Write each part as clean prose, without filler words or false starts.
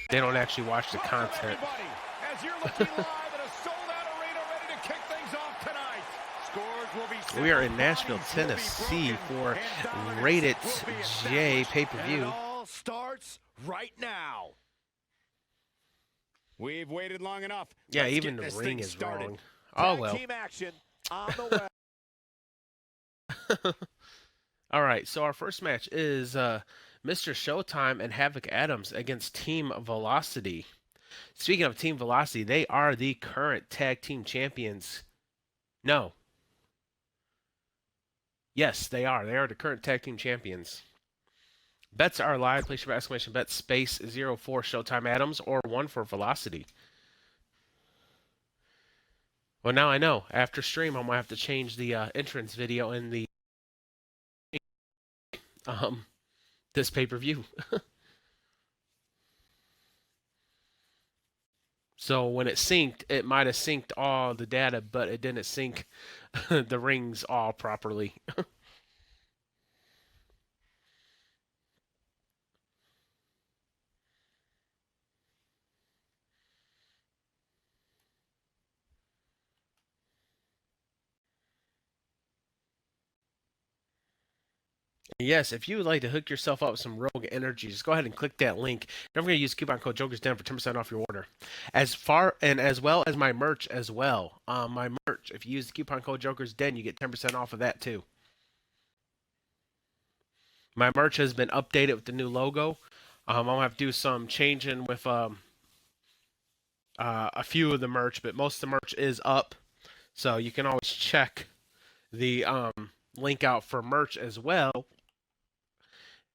They don't actually watch the content. We are in Nashville, Tennessee for Rated J pay-per-view. It all starts right now. We've waited long enough. Yeah, Let's even get the this ring thing is started. wrong. Oh, well. Team action on the way. All right, so our first match is Mr. Showtime and Havoc Adams against Team Velocity. Speaking of Team Velocity, they are the current tag team champions. No. Yes, they are. They are the current tag team champions. Bets are live. Place your exclamation bet space 04 Showtime Adams or 1 for Velocity. Well, now I know. After stream, I'm going to have to change the entrance video in the this pay-per-view. So when it synced, it might have synced all the data, but it didn't sync the rings all properly. Yes, if you would like to hook yourself up with some Rogue Energy, just go ahead and click that link. Don't forget to use coupon code JOKERS10 for 10% off your order. As well as my merch as well. My merch, if you use the coupon code JOKERS10, you get 10% off of that too. My merch has been updated with the new logo. I'm gonna have to do some changing with a few of the merch, but most of the merch is up. So you can always check the link out for merch as well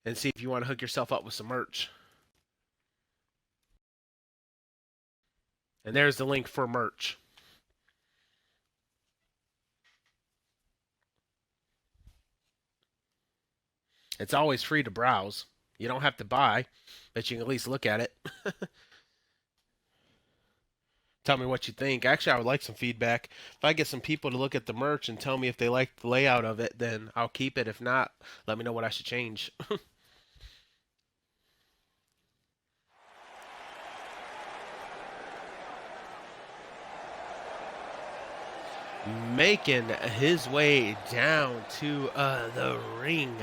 and see if you want to hook yourself up with some merch. And there's the link for merch. It's always free to browse. You don't have to buy, but you can at least look at it. Tell me what you think. Actually, I would like some feedback. If I get some people to look at the merch and tell me if they like the layout of it, then I'll keep it. If not, let me know what I should change. Making his way down to the ring,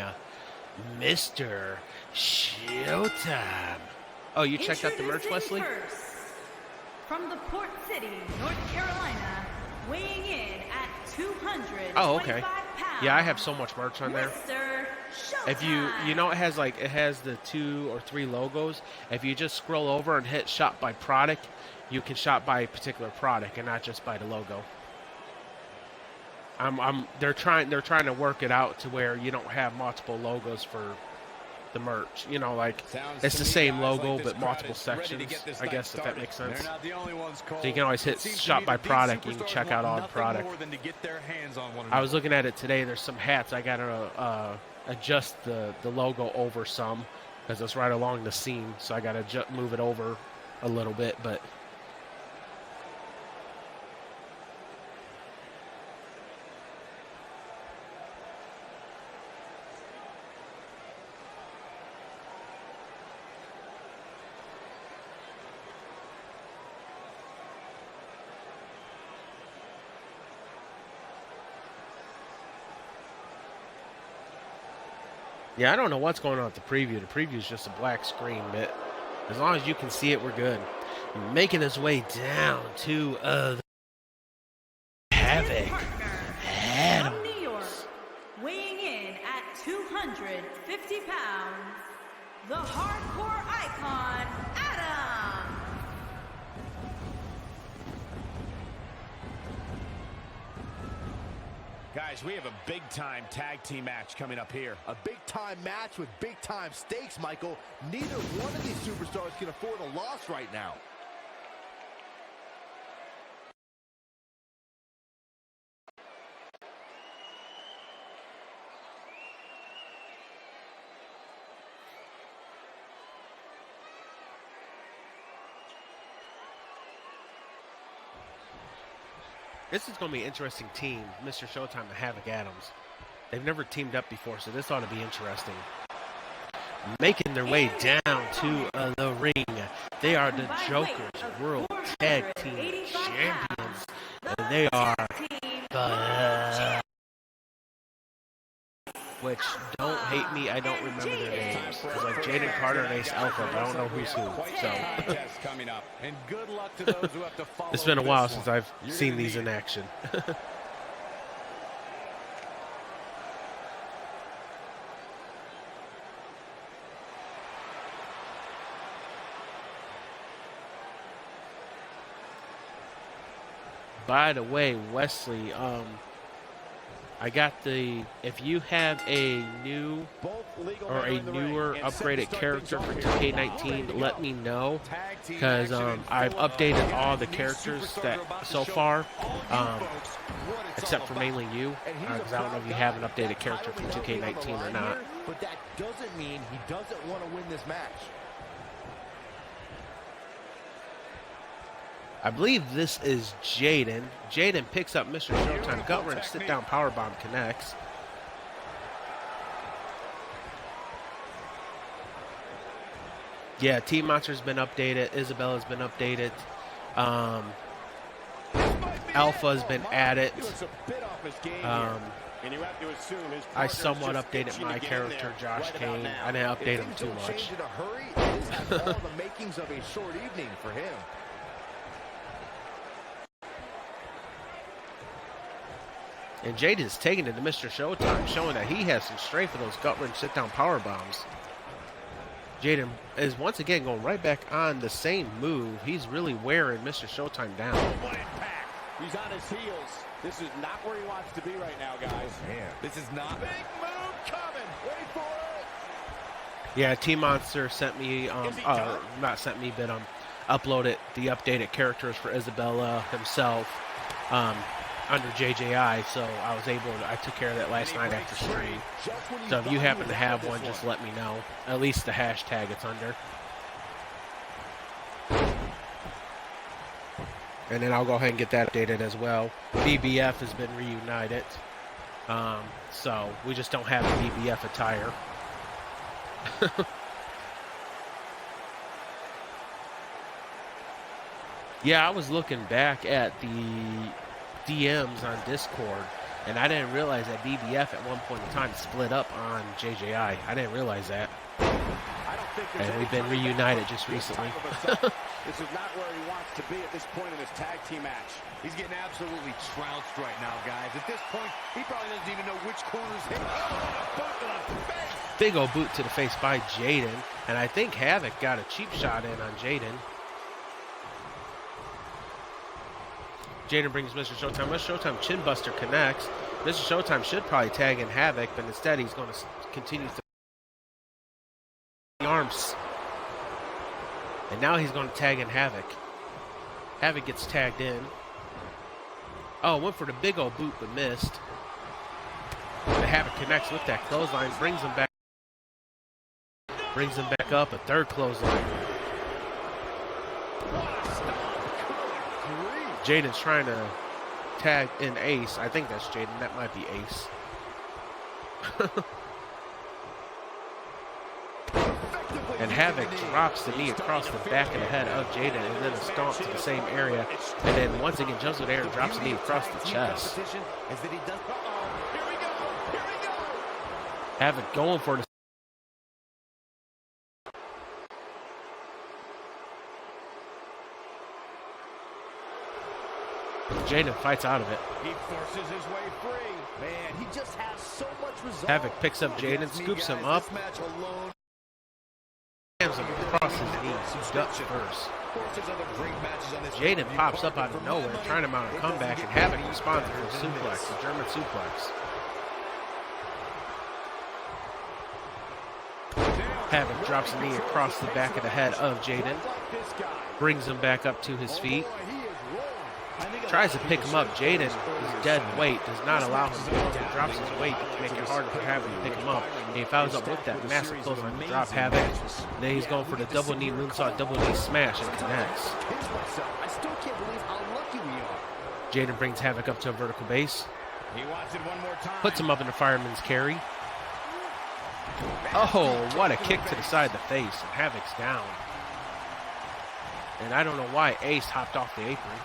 Mr. Showtime. Oh, you checked out the merch, Wesley? First, from the Port City, North Carolina, weighing in at 225 Oh, okay. pounds. Yeah, I have so much merch on there. Mr. Showtime. If you know, it has the 2 or 3 logos. If you just scroll over and hit shop by product, you can shop by a particular product and not just by the logo. They're trying to work it out to where you don't have multiple logos for the merch. You know, like it's the same logo but multiple sections. I guess if that makes sense. So you can always hit shop by product. You can check out all the product. I was looking at it today. There's some hats. I gotta adjust the logo over some because it's right along the seam. So I gotta move it over a little bit, but. Yeah, I don't know what's going on with the preview. The preview is just a black screen, but as long as you can see it, we're good. Making his way down to the Havoc Adams. From New York, weighing in at 250 pounds, the hardcore icon, Adam. Guys, we have a big-time tag team match coming up here. A big-time match with big-time stakes, Michael. Neither one of these superstars can afford a loss right now. This is going to be an interesting team, Mr. Showtime and Havoc Adams. They've never teamed up before, so this ought to be interesting. Making their way down to the ring. They are the Joker's World Tag Team Champions. And they are the... Which, don't hate me, I don't remember their names. It's like Jaden Carter and Ace Alpha, but I don't know who's who. So, it's been a while since I've seen these in action. By the way, Wesley, I got the, if you have a new or a newer upgraded character for 2K19, let me know, because I've updated all the characters that so far, except for mainly you, because I don't know if you have an updated character for 2K19 or not. But that doesn't mean he doesn't want to win this match. I believe this is Jaden. Jaden picks up Mr. Showtime. Gut wrench, sit down, powerbomb connects. Yeah, Team Monster's been updated. Isabella's been updated. Alpha's been added. I somewhat updated my character, Josh Kane. I didn't update him too much. All the makings of a short evening for him. And Jaden's taking it to Mr. Showtime, showing that he has some strength for those gut wrench sit-down power bombs. Jaden is once again going right back on the same move. He's really wearing Mr. Showtime down. He's on his heels. This is not where he wants to be right now, guys. Man, this is not big move coming. Wait for it. Yeah, Team Monster sent me, not sent me, but uploaded the updated characters for Isabella himself. Under JJI, so I took care of that last night after stream. So if you happen to have one, just let me know. At least the hashtag it's under. And then I'll go ahead and get that updated as well. BBF has been reunited. So we just don't have the BBF attire. Yeah, I was looking back at the DMs on Discord, and I didn't realize that BBF at one point in time split up on JJI. I didn't realize that. And we've been reunited just recently. This is not where he wants to be at this point in this tag team match. He's getting absolutely trounced right now, guys. At this point, he probably doesn't even know which corner's hit. Big old boot to the face by Jaden, and I think Havoc got a cheap shot in on Jaden. Jaden brings Mr. Showtime. Mr. Showtime chin buster connects. Mr. Showtime should probably tag in Havoc, but instead he's going to continue to the arms. And now he's going to tag in Havoc. Havoc gets tagged in. Oh, went for the big old boot but missed. The Havoc connects with that clothesline, brings him back. Brings him back up, a third clothesline. Jaden's trying to tag in Ace. I think that's Jaden. That might be Ace. And Havoc drops the knee across the back of the head of Jaden and then a stomp to the same area. And then once again jumps with air and drops the knee across the chest. Havoc going for the Jaden fights out of it. He forces his way free. Man, he just has so much resolve. Havoc picks up Jaden, scoops him up, slams him across his knees, guts first. Jaden pops up out of nowhere, trying to mount a comeback, and Havoc responds to a suplex, a German suplex. Havoc drops a knee across the back of the head of Jaden, brings him back up to his feet. Tries to pick him up. Jaden is dead weight, does not allow him to go. He drops his weight to make it harder for Havoc to pick him up. And he follows up with that massive clothesline to drop Havoc. And then he's going for the double knee moonsault, double knee smash, and connects. I still can't believe how lucky we are. Jaden brings Havoc up to a vertical base. He wants it one more time. Puts him up in the fireman's carry. Oh, what a kick to the side of the face. And Havoc's down. And I don't know why Ace hopped off the apron.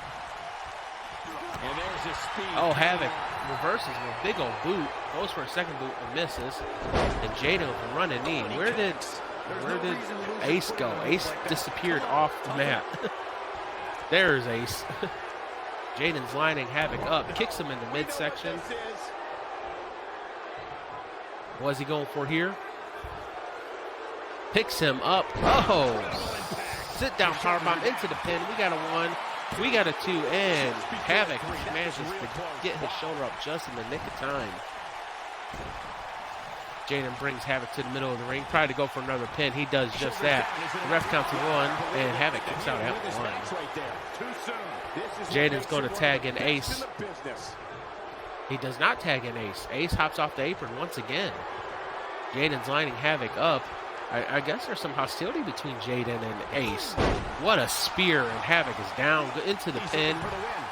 And there's his speed. Oh, Havoc reverses with a big old boot. Goes for a second boot and misses. And Jaden with a running knee. Where did Ace go? Ace disappeared off the mat. There's Ace. Jaden's lining Havoc up. Kicks him in the midsection. What's he going for here? Picks him up. Oh! Sit down powerbomb into the pin. We got a 1. We got a 2. And Havoc manages to get his shoulder up just in the nick of time. Jaden brings Havoc to the middle of the ring. Tried to go for another pin. He does just that. The ref counts to 1. And Havoc kicks out at 1. Jaden's going to tag in Ace. He does not tag in Ace. Ace hops off the apron once again. Jaden's lining Havoc up. I guess there's some hostility between Jaden and Ace. What a spear, and Havoc is down into the pin.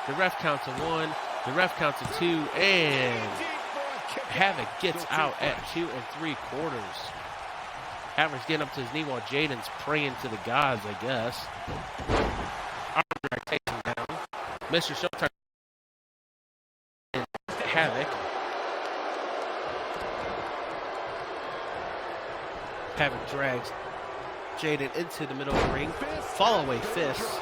The ref counts to 1. The ref counts to 2, and Havoc gets out at 2 3/4. Havoc's getting up to his knee while Jaden's praying to the gods, I guess. Armdrag takes him down. Mr. Showtime and Havoc. Havoc drags Jaden into the middle of the ring. Fall away fists.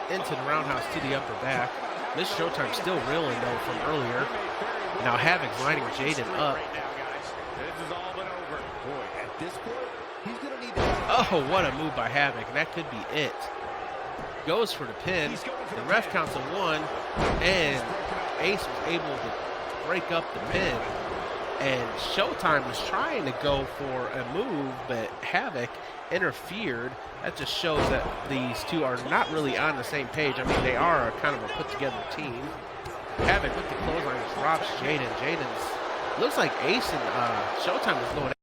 Into the roundhouse to the upper back. Mr. Showtime still reeling though from earlier. Now Havoc's lining Jaden up. Oh, what a move by Havoc. And that could be it. Goes for the pin. The ref counts to 1. And Ace was able to break up the pin. And Showtime was trying to go for a move, but Havoc interfered. That just shows that these two are not really on the same page. I mean, they are kind of a put-together team. Havoc with the clothesline drops Jaden. Jaden's looks like Ace and Showtime is going.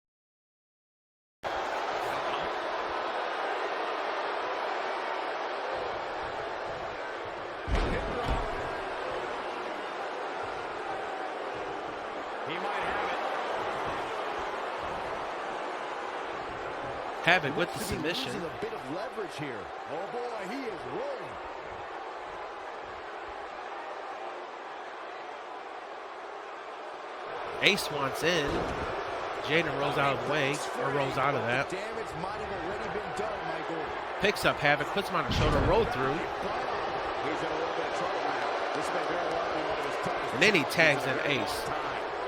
Havoc with the submission. A bit of leverage here. Oh boy, he is rolling. Ace wants in. Jaden rolls out of the way, or rolls out of that. Damage might have already been done, Michael. Picks up Havoc, puts him on the shoulder, roll through. He's in a little bit of trouble now. This may very well be one of his toughest. And then he tags in Ace.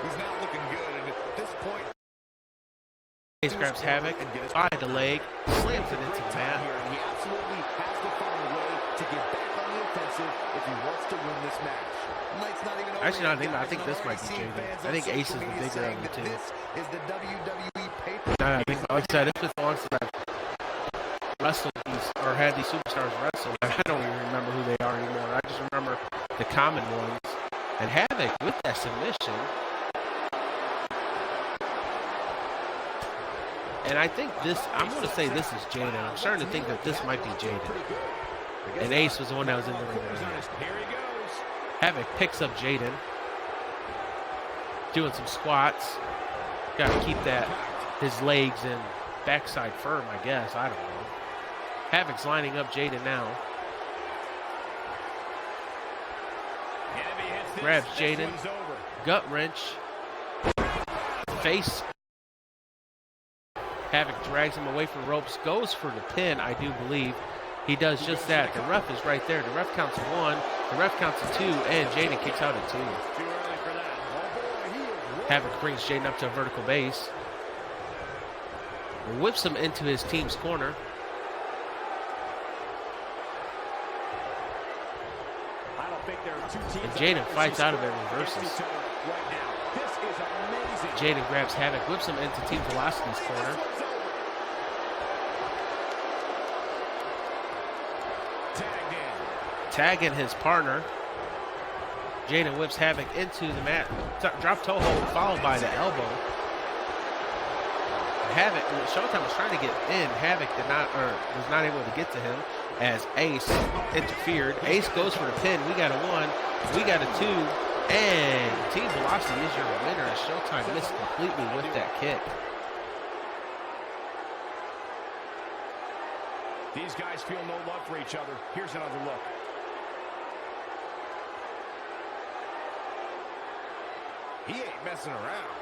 He's not looking good, and at this point, Ace grabs Havoc by the leg, slams it into the mat. He absolutely has to find a way to get back on the offensive if he wants to win this match. Actually, I think this might be Jaden. I think Ace is the bigger of the two. This is the WWE paper. No, I think, like I said, it's been long since I've wrestled these, or had these superstars wrestle. I don't even remember who they are anymore. I just remember the common ones. And Havoc with that submission. And I think this, I'm going to say this is Jaden. I'm starting to think that this might be Jaden. And Ace was the one that was in the ring. here he goes. Havoc picks up Jaden. Doing some squats. Got to keep that, his legs and backside firm, I guess. I don't know. Havoc's lining up Jaden now. Grabs Jaden. Gut wrench. Face. Havoc drags him away from the ropes. Goes for the pin, I do believe. He does just that. The ref is right there. The ref counts to 1. The ref counts to 2. And Jaden kicks out at 2. Havoc brings Jaden up to a vertical base. Whips him into his team's corner. And Jaden fights out of it and reverses. Jaden grabs Havoc, whips him into Team Velocity's corner. Tagging his partner. Jaden whips Havoc into the mat. Drop toe hold followed by the elbow. Havoc, Showtime was trying to get in. Havoc did not, or was not able to get to him. as Ace interfered. Ace goes for the pin. We got a 1. We got a 2. And Team Velocity is your winner as Showtime missed completely with that kick. These guys feel no love for each other. Here's another look. He ain't messing around.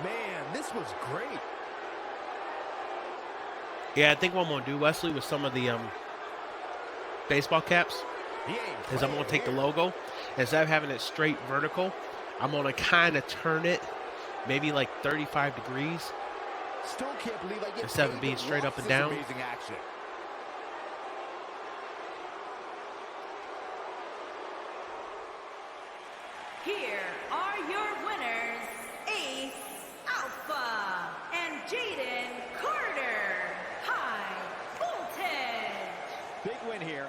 Man, this was great. Yeah, I think what I'm going to do, Wesley, with some of the baseball caps is I'm going to take the logo. Instead of having it straight vertical, I'm going to kind of turn it maybe like 35 degrees. Still can't believe I get instead of being straight up and down. Amazing action. Here are your winners, Ace Alpha and Jaden Carter. High voltage. Big win here.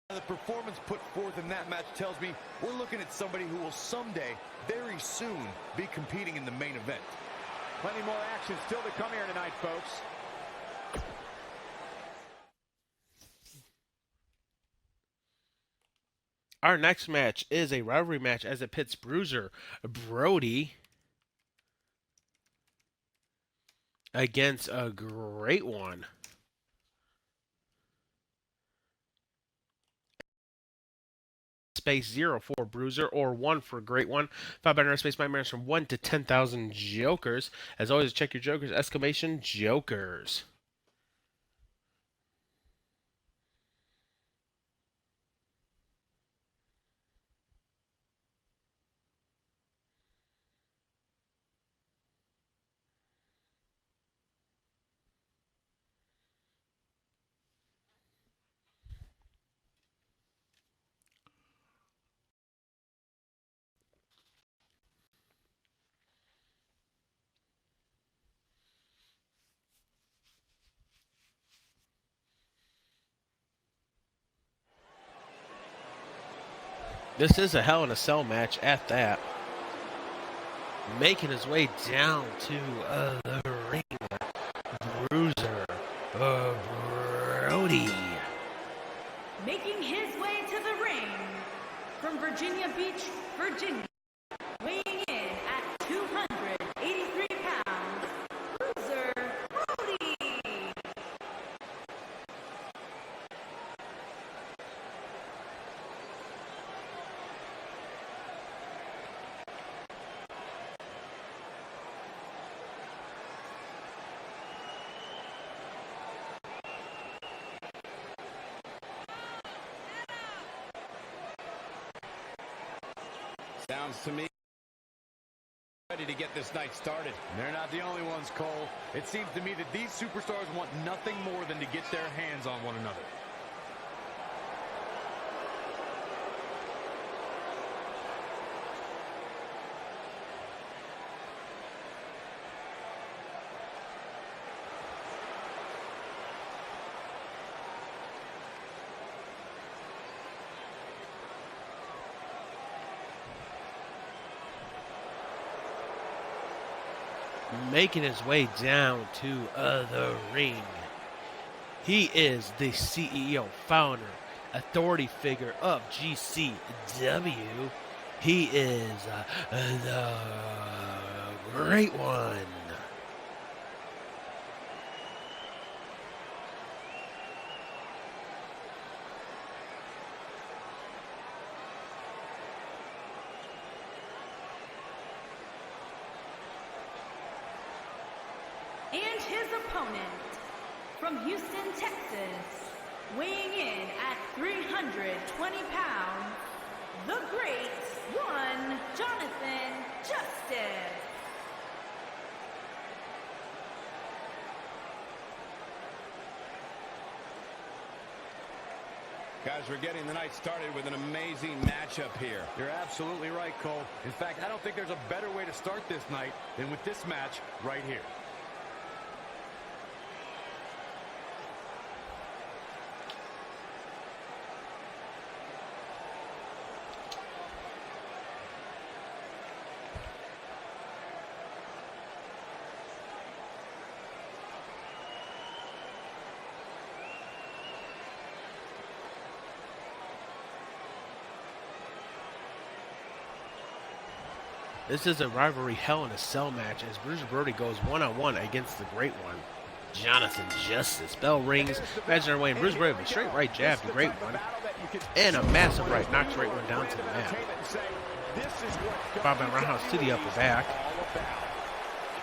The performance put forth in that match tells me we're looking at somebody who will someday, very soon, be competing in the main event. Plenty more action still to come here tonight, folks. Our next match is a rivalry match as it pits Bruiser Brody against a Great One. Space 0 for Bruiser or 1 for Great One. 5 binary space nightmares from 1 to 10,000 jokers. As always, check your jokers! Exclamation jokers. This is a Hell in a Cell match at that. Making his way down to the ring, Bruiser Brody. Making his way to the ring from Virginia Beach, Virginia, weighing in at 283 pounds, Bruiser Brody. Sounds to me ready to get this night started. They're not the only ones, Cole. It seems to me that these superstars want nothing more than to get their hands on one another. Making his way down to the ring. He is the CEO, founder, authority figure of GCW. He is the Great One. And his opponent, from Houston, Texas, weighing in at 320 pounds, the Great One, Jonathan Justice. Guys, we're getting the night started with an amazing matchup here. You're absolutely right, Cole. In fact, I don't think there's a better way to start this night than with this match right here. This is a rivalry Hell in a Cell match as Bruiser Brody goes one-on-one against the Great One, Jonathan Justice. Bell rings. Imagine our way, and Bruiser Brody with a straight right jab to Great One. And a massive right knocks Great One down to the mat. Bob and roundhouse to the upper back.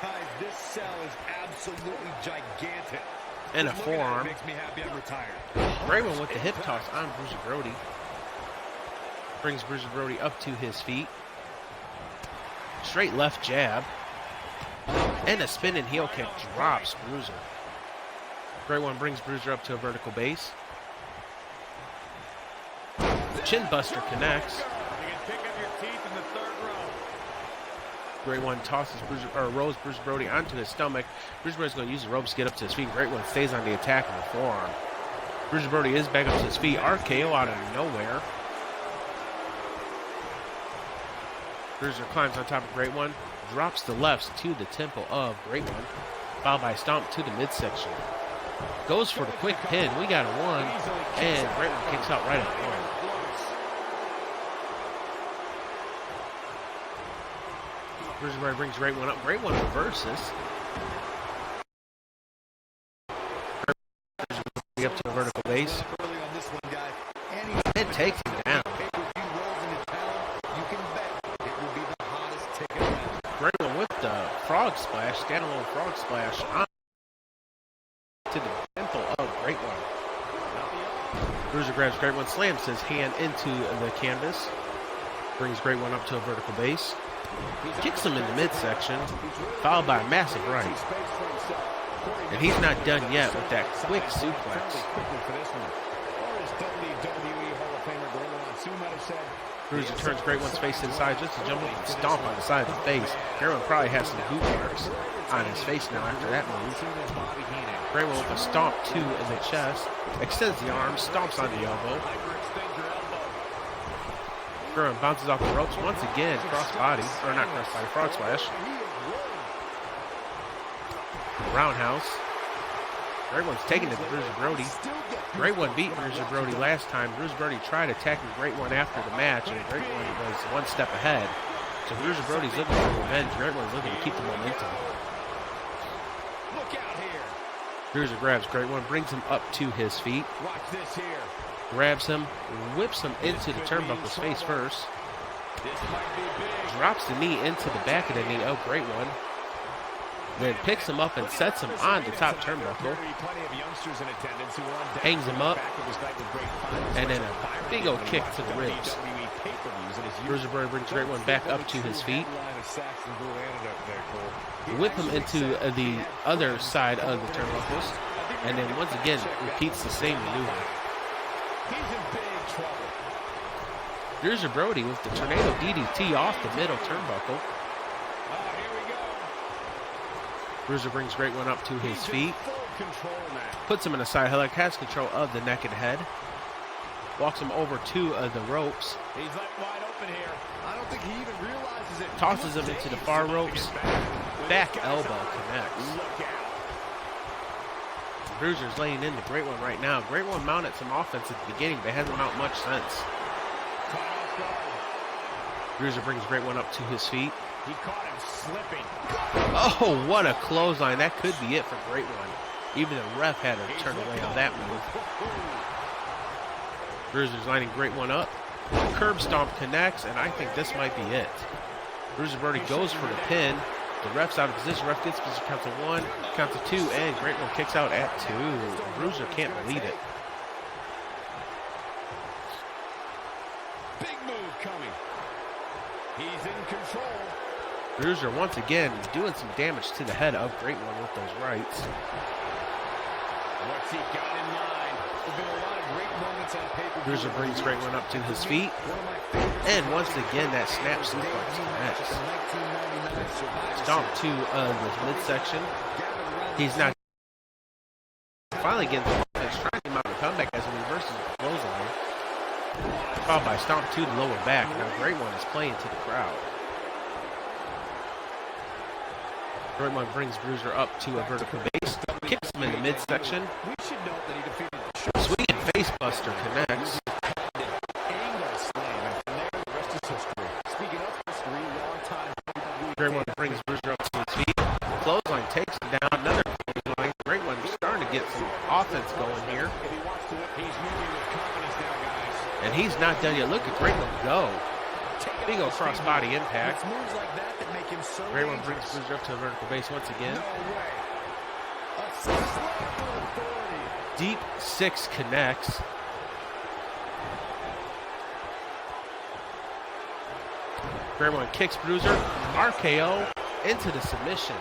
Guys, this cell is absolutely gigantic. And a forearm. Makes me happy I'm retired. Great One with the hip toss on Bruiser Brody. Brings Bruiser Brody up to his feet. Straight left jab. And a spinning heel kick drops Bruiser. Great One brings Bruiser up to a vertical base. Chin buster connects. Great One tosses Bruiser, or rolls Bruiser Brody onto his stomach. Bruiser Brody's going to use the ropes to get up to his feet. Great One stays on the attack in the forearm. Bruiser Brody is back up to his feet. RKO out of nowhere. Bruiser climbs on top of Great One. Drops the lefts to the temple of Great One. Followed by stomp to the midsection. Goes for the quick pin. We got a one. And Great One kicks out right at one. Bruiser Brody brings Great One up. Great One reverses. Up to the vertical base. And takes him down. Great One with the frog splash, standalone frog splash on to the temple of Great One. Bruiser grabs Great One, slams his hand into the canvas. Brings Great One up to a vertical base. Kicks him in the midsection, followed by a massive right. And he's not done yet with that quick suplex. Bruiser turns Great One's face inside just to jump up and stomp on the side of the face. Great One probably has some boot marks on his face now after that move. Great One with a stomp to the chest, extends the arm, stomps on the elbow. Great One bounces off the ropes once again, crossbody, or not crossbody, frog splash. Roundhouse. Great One's taking it to Bruiser Brody. Great One beat Bruiser Brody last time. Bruiser Brody tried attacking Great One after the match, and Great One was one step ahead. So Bruiser Brody's looking for revenge. Great One's looking to keep the momentum. Look out here. Bruiser grabs Great One, brings him up to his feet. Watch this here. Grabs him, whips him into the turnbuckles face first. This might be big. Drops the knee into the back of the knee of Great One. Then picks him up and sets him on the top turnbuckle. Hangs him up. And then a big old kick to the ribs. Bruiser Brody brings Great One back up to his feet. Whip him into the other side of the turnbuckles. And then once again repeats the same maneuver. Bruiser Brody with the tornado DDT off the middle turnbuckle. Bruiser brings Great One up to his feet. Puts him in a side headlock, has control of the neck and head. Walks him over to the ropes. He's like wide open here. I don't think he even realizes it. Tosses him into the far ropes. Back elbow connects. Bruiser's laying into Great One right now. Great One mounted some offense at the beginning, but hasn't mounted much since. Bruiser brings Great One up to his feet. He caught him slipping. Oh, what a clothesline. That could be it for Great One. Even the ref had to turn away on that move. Bruiser's lining Great One up. Curb stomp connects, and I think this might be it. Bruiser Brody goes for the pin. The ref's out of position. Ref gets position, counts to one, counts to two, and Great One kicks out at two. Bruiser can't believe it. Big move coming. He's in control. Bruiser once again doing some damage to the head of Great One with those rights. What's he got in mind? There's been a lot of great moments on paper. Bruiser brings Great One up to his feet. And once again, that snap suplex connects. Stomp to the midsection. He's not finally getting the offense, trying to mount a comeback as he reverses the clothesline. Followed by stomp to the lower back. Now Great One is playing to the crowd. Great One brings Bruiser up to a vertical base. Kicks him in the midsection. Swinging face buster connects. Angle slam, and from there, the rest is history. Speaking of history, long time he's not done yet. Look at Great One go. Big old cross-body impact. Moves like that that make him so Great One brings Bruiser up to the vertical base once again. No way. A slam with authority. Deep 6 connects. Great One kicks Bruiser. RKO into the submission.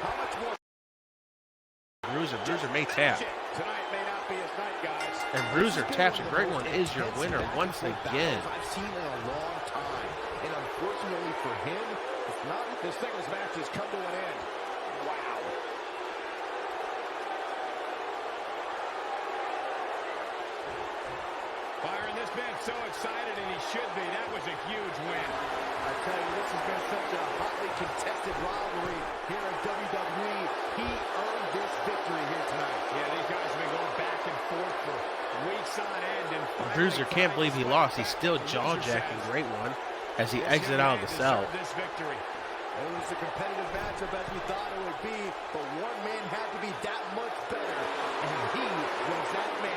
Bruiser may tap. Tonight may not be his night, guys. And Bruiser taps, and Great One is your winner once again. I've seen in a long time. And unfortunately for him, it's not. This singles match has come to an end. Wow. Byron, this man's so excited, and he should be. That was a huge win. I tell you, this has been such a hotly contested rivalry here at WWE. He earned this victory here tonight. Yeah, these guys have been going back and forth for weeks on end. And Bruiser can't believe he lost. He's still jaw-jacking Great One as he exits out of the cell. This victory. It was a competitive matchup as we thought it would be, but one man had to be that much better, and he was that man.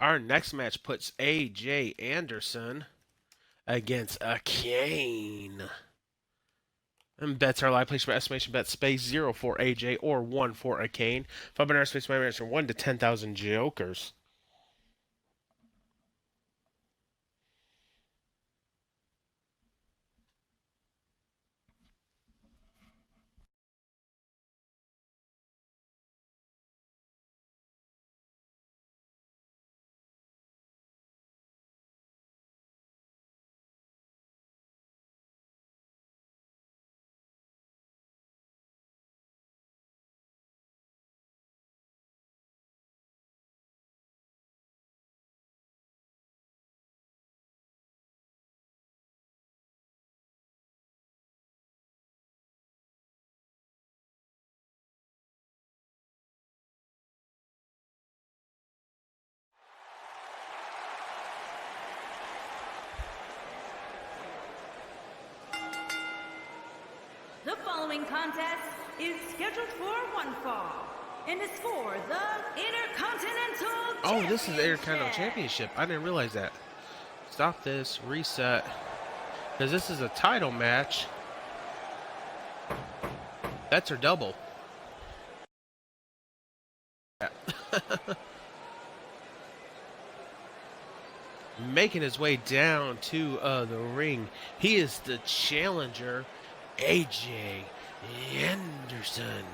Our next match puts AJ Anderson against a Kane. And bets are live. Place for estimation bet space 0 for AJ or 1 for a Kane. $5 space my match from 1 to 10,000 jokers. The following contest is scheduled for one fall and is for the Intercontinental Oh, this is the Intercontinental Championship. Championship. I didn't realize that. Stop this. Reset. Because this is a title match. Bets are double. Making his way down to the ring. He is the challenger, AJ Anderson.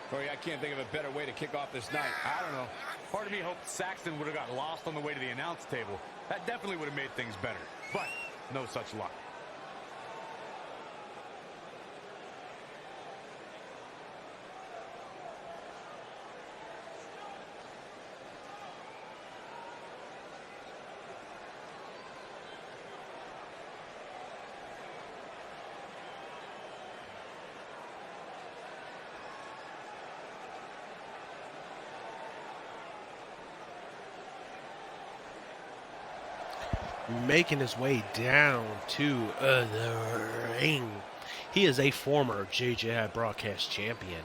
Corey, I can't think of a better way to kick off this night. I don't know. Part of me hoped Saxton would have got lost on the way to the announce table. That definitely would have made things better. But no such luck. Making his way down to the ring. He is a former JJI broadcast champion.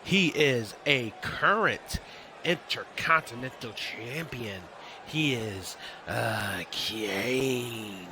He is a current Intercontinental champion. He is Kane.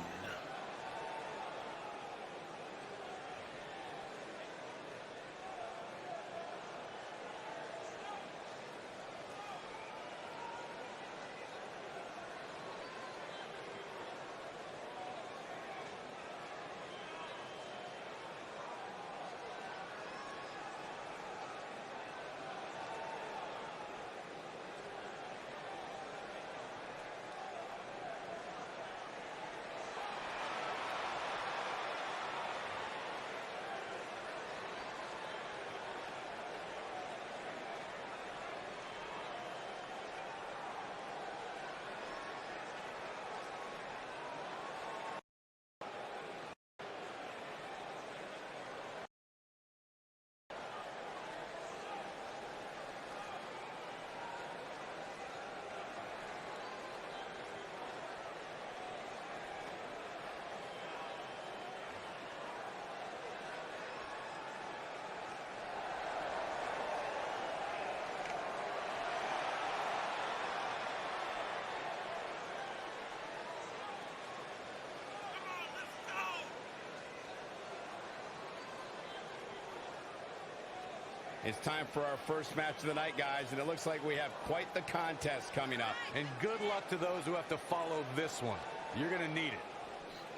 It's time for our first match of the night, guys, and it looks like we have quite the contest coming up. And good luck to those who have to follow this one. You're going to need it.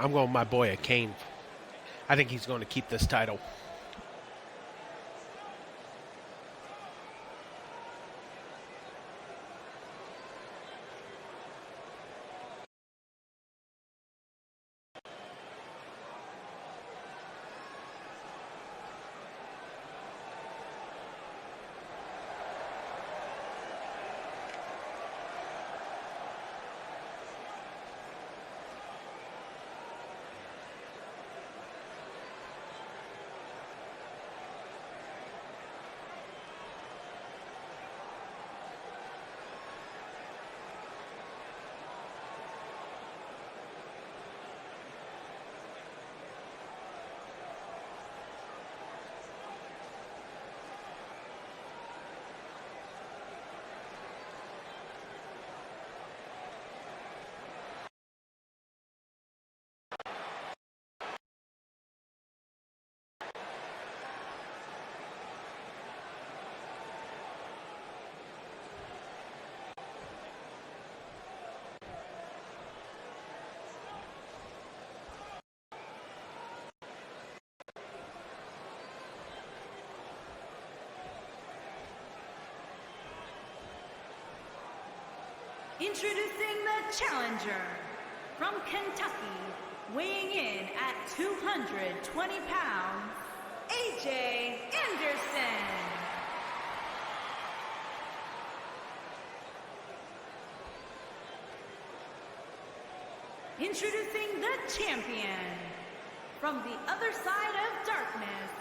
I'm going with my boy, Kane. I think he's going to keep this title. Introducing the challenger from Kentucky, weighing in at 220 pounds, AJ Anderson. Introducing the champion from the other side of darkness,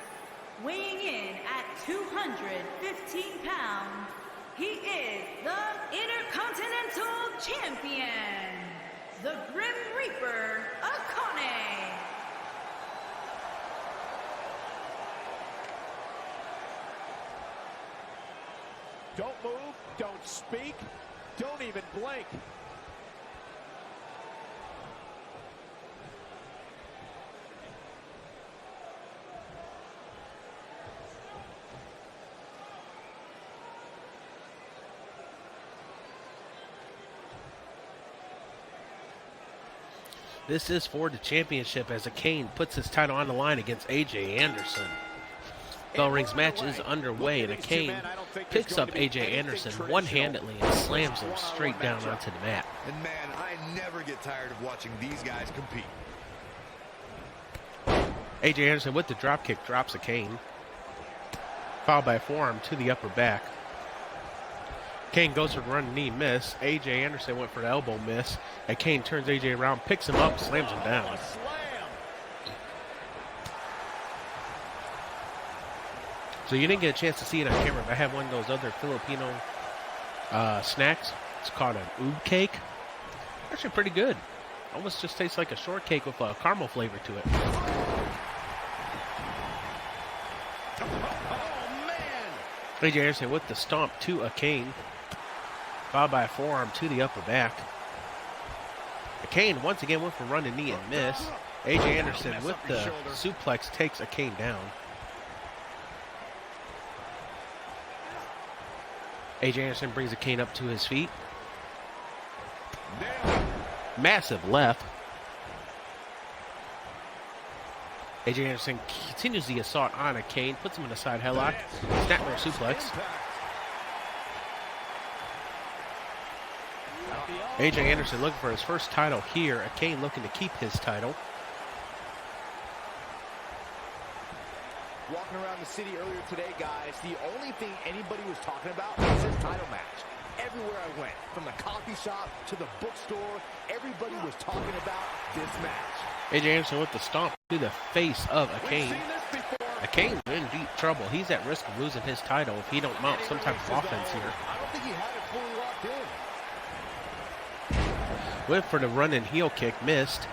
weighing in at 215 pounds, he is the Intercontinental Champion, the Grim Reaper, Akane. Don't move, don't speak, don't even blink. This is for the championship as Kane puts his title on the line against AJ Anderson. Bell rings match is underway, and Kane picks up AJ Anderson one-handedly and slams him straight down onto the mat. And man, I never get tired of watching these guys compete. AJ Anderson with the dropkick drops Kane, followed by a forearm to the upper back. Kane goes for the running knee, miss. AJ Anderson went for the elbow, miss. And Kane turns AJ around, picks him up, slams him down. So you didn't get a chance to see it on camera, but I have one of those other Filipino snacks. It's called an oob cake. Actually pretty good. Almost just tastes like a shortcake with a caramel flavor to it. Oh, man! AJ Anderson with the stomp to Kane, followed by a forearm to the upper back. Kane once again went for running knee and miss. AJ Anderson with the suplex takes Kane down. AJ Anderson brings Kane up to his feet. Massive left. AJ Anderson continues the assault on Kane, puts him in a side headlock, snapmare suplex. AJ Anderson looking for his first title here. Kane looking to keep his title. Walking around the city earlier today, guys, the only thing anybody was talking about was this title match. Everywhere I went, from the coffee shop to the bookstore, everybody was talking about this match. AJ Anderson with the stomp to the face of Kane. Kane's in deep trouble. He's at risk of losing his title if he don't mount some type of offense here. I don't think he had it fully locked in. Went for the running heel kick, missed.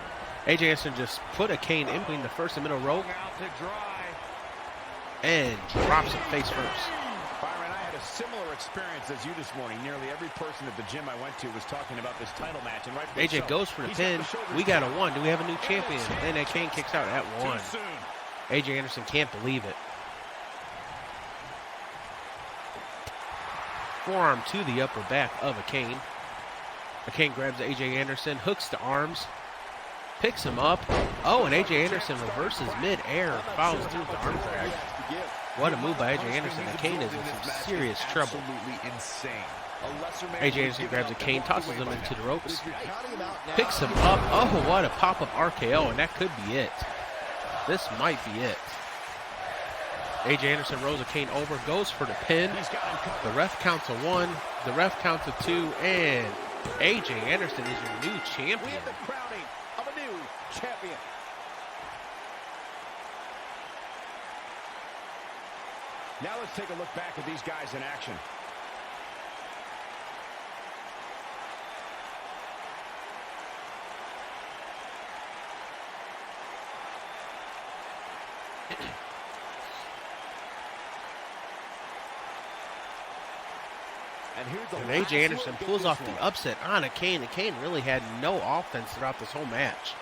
AJ Anderson just put Kane in between the first and middle rope and drops him face first. Byron, I had a similar experience as you this morning. Nearly every person at the gym I went to was talking about this title match. And AJ goes for the pin. We got a 1. Do we have a new champion? And then Kane kicks out at 1. AJ Anderson can't believe it. forearm to the upper back of Kane. Kane grabs AJ Anderson, hooks the arms, picks him up. Oh, and AJ Anderson reverses mid-air, follows through the arm drag. What a move by AJ Anderson. Kane is in some serious trouble. AJ Anderson grabs Kane, tosses him into the ropes, picks him up. Oh, what a pop-up RKO, and that could be it. This might be it. AJ Anderson rolls Kane over, goes for the pin. The ref counts a 1, the ref counts a 2, and AJ Anderson is your new champion. We have the crowning of a new champion. Now let's take a look back at these guys in action. And AJ Anderson pulls off the upset on Kane, and Kane really had no offense throughout this whole match.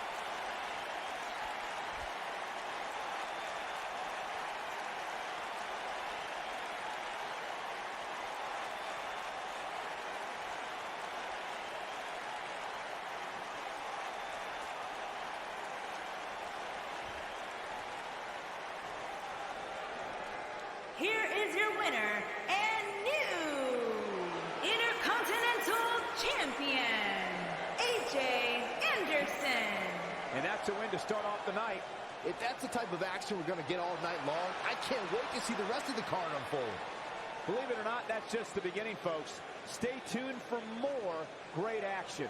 Here is your winner and new Intercontinental Champion, AJ Anderson. And that's a win to start off the night. If that's the type of action we're going to get all night long, I can't wait to see the rest of the card unfold. Believe it or not, that's just the beginning, folks. Stay tuned for more great action.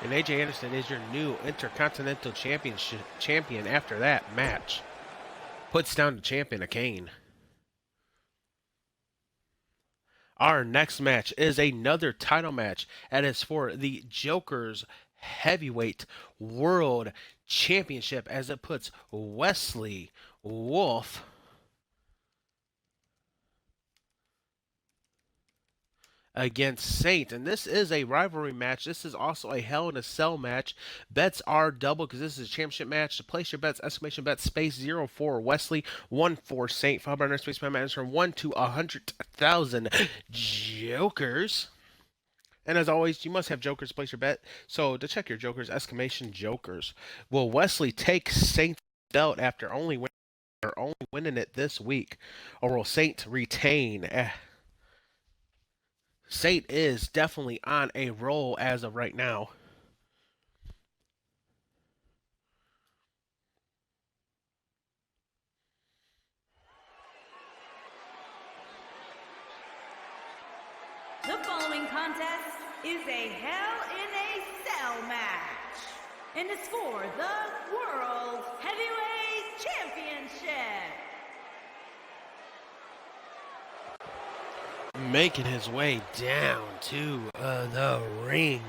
And AJ Anderson is your new Intercontinental champion after that match. Puts down the champion of Kane. Our next match is another title match, and it's for the Joker's Heavyweight World Championship, as it puts Wesley Wolf against Saint. And this is a rivalry match. This is also a Hell in a Cell match. Bets are double because this is a championship match. To place your bets, exclamation bet space 04 Wesley, 14 Saint, followed by our space bet matters from 1 to 100,000 Jokers. And as always, you must have Jokers to place your bet. So to check your Jokers, exclamation Jokers. Will Wesley take Saint's belt after only winning it this week, or will Saint retain? Saint is definitely on a roll as of right now. The following contest is a Hell in a Cell match, and it's for the World Heavyweight Championship. Making his way down to the ring.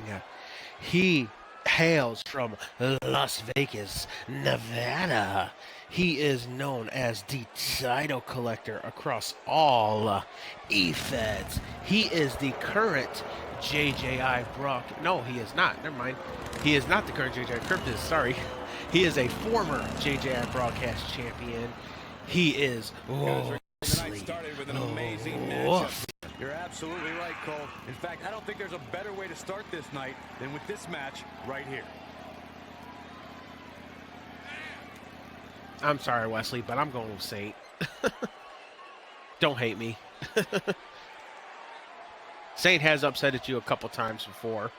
He hails from Las Vegas, Nevada. He is known as the title collector across all E-Feds. He is the current JJI Brock. No, he is not. Never mind. He is not the current JJI Cryptid. Sorry. He is a former JJI broadcast champion. He is Wesley Wolf. You're absolutely right, Cole. In fact, I don't think there's a better way to start this night than with this match right here. I'm sorry, Wesley, but I'm going with Saint. Don't hate me. Saint has upsetted you a couple times before.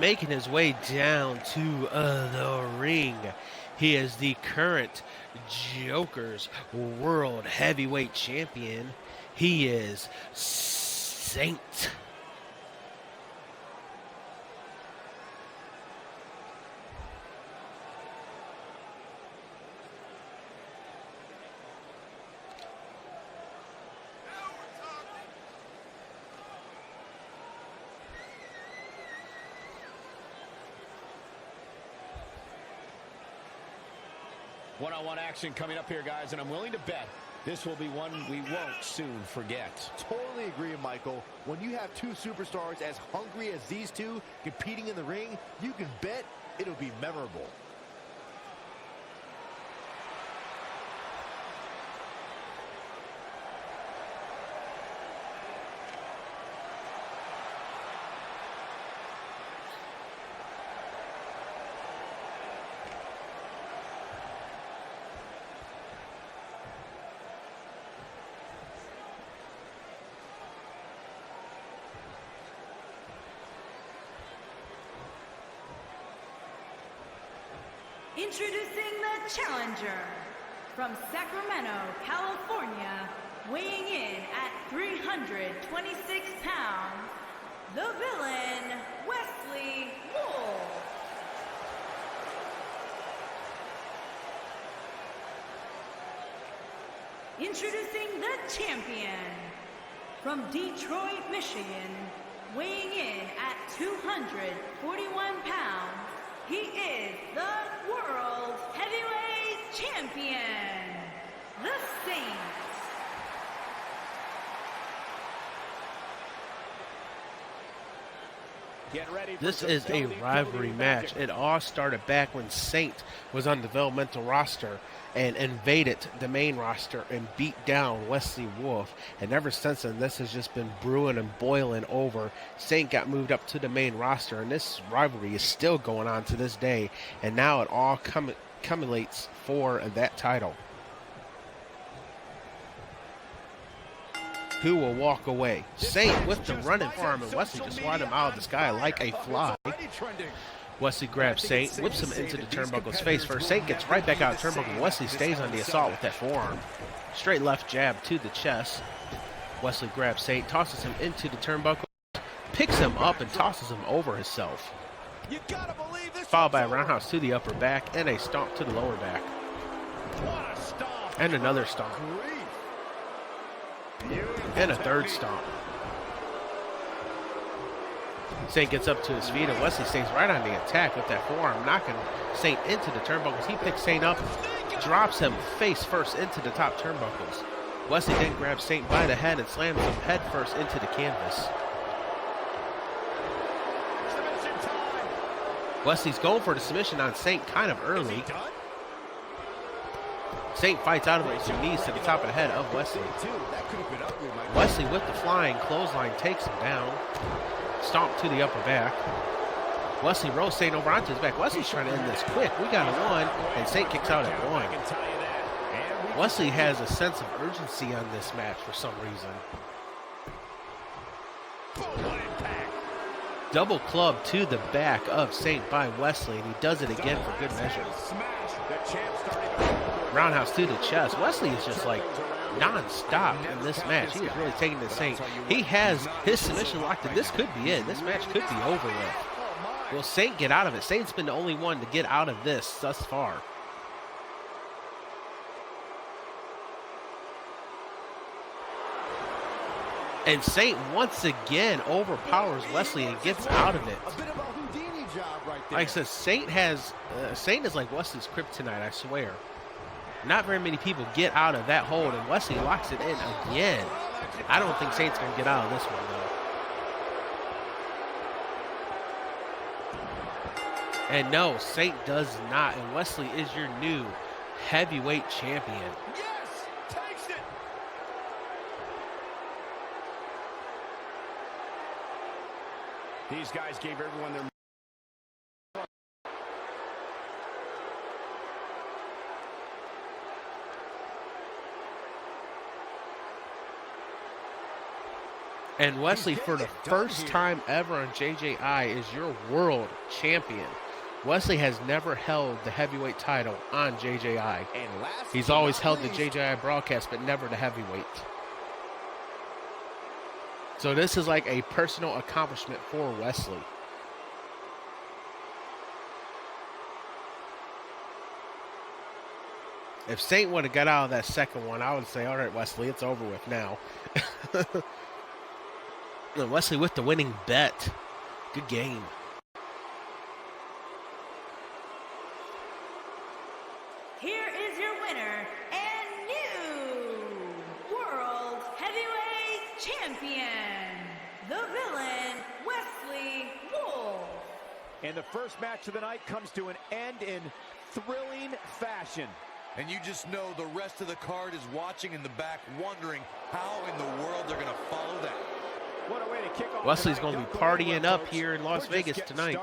Making his way down to the ring. He is the current Joker's World Heavyweight Champion. He is Saint. One-on-one action coming up here, guys, and I'm willing to bet this will be one we won't soon forget. Totally agree, Michael. When you have two superstars as hungry as these two competing in the ring, you can bet it'll be memorable. Introducing the challenger from Sacramento, California, weighing in at 326 pounds, the villain, Wesley Wolf. Introducing the champion from Detroit, Michigan, weighing in at 241 pounds, he is the World Heavyweight Champion, the Saint. Get ready for This is a rivalry match. It all started back when Saint was on the developmental roster and invaded the main roster and beat down Wesley Wolf. And ever since then, this has just been brewing and boiling over. Saint got moved up to the main roster, and this rivalry is still going on to this day. And now it all culminates for that title. Who will walk away? Saint with the running forearm, and Wesley just swatted him out of the sky like a fly. Wesley grabs Saint, whips him into the turnbuckle's face first. Saint gets right back out of the turnbuckle. Wesley stays on the assault with that forearm. Straight left jab to the chest. Wesley grabs Saint, tosses him into the turnbuckle, picks him up and tosses him over himself. Followed by a roundhouse to the upper back and a stomp to the lower back. And another stomp. And a third stomp. Saint gets up to his feet, and Wesley stays right on the attack with that forearm, knocking Saint into the turnbuckles. He picks Saint up, drops him face first into the top turnbuckles. Wesley then grabs Saint by the head and slams him head first into the canvas. Wesley's going for the submission on Saint kind of early. Saint fights out of it with some knees to the top of the head of Wesley. Wesley with the flying clothesline takes him down. Stomp to the upper back. Wesley rolls Saint over onto his back. Wesley's trying to end this quick. We got a one, and Saint kicks out at one. Wesley has a sense of urgency on this match for some reason. Double club to the back of Saint by Wesley, and he does it again for good measure. Roundhouse to the chest. Wesley is just like non-stop in this match. He is really taking the Saint. He has his submission locked, and this could be it. This match could be over with. Will Saint get out of it? Saint's been the only one to get out of this thus far. And Saint once again overpowers Wesley and gets out of it. Like I said, Saint is like Wesley's kryptonite, I swear. Not very many people get out of that hold, and Wesley locks it in again. I don't think Saint's going to get out of this one, though. And no, Saint does not, and Wesley is your new heavyweight champion. Yes! Takes it! These guys gave everyone their... And Wesley, for the first time ever on JJI, is your world champion. Wesley has never held the heavyweight title on JJI. He's always held the JJI broadcast, but never the heavyweight. So this is like a personal accomplishment for Wesley. If Saint would have got out of that second one, I would say, all right, Wesley, it's over with now. And Wesley with the winning bet. Good game. Here is And the first match of the night comes to an end in thrilling fashion. And you just know the rest of the card is watching in the back, wondering how in the world they're going to follow that. What a way to kick off. Wesley's going to be partying up here in Las Vegas tonight.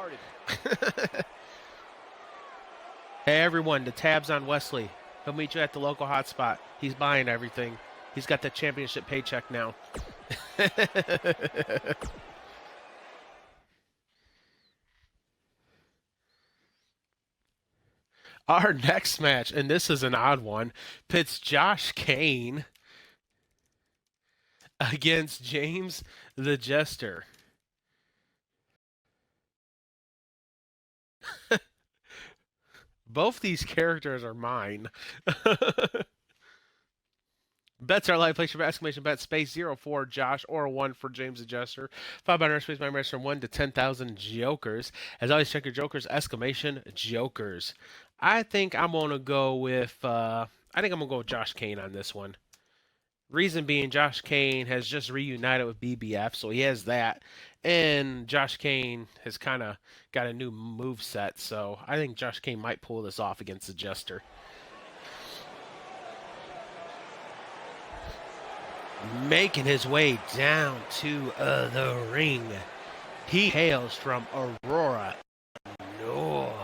Hey, everyone, the tab's on Wesley. He'll meet you at the local hotspot. He's buying everything. He's got that championship paycheck now. Our next match, and this is an odd one, pits Josh Kane against James the Jester. Both these characters are mine. Bets are live. Place your exclamation bet space 0 for Josh or 1 for James the Jester. 500 space my race from 1 to 10,000 jokers. As always, check your jokers exclamation jokers. I think I'm gonna go with Josh Kane on this one. Reason being, Josh Kane has just reunited with BBF, so he has that, and Josh Kane has kind of got a new move set, so I think Josh Kane might pull this off against the Jester. Making his way down to the ring, he hails from Aurora, Illinois.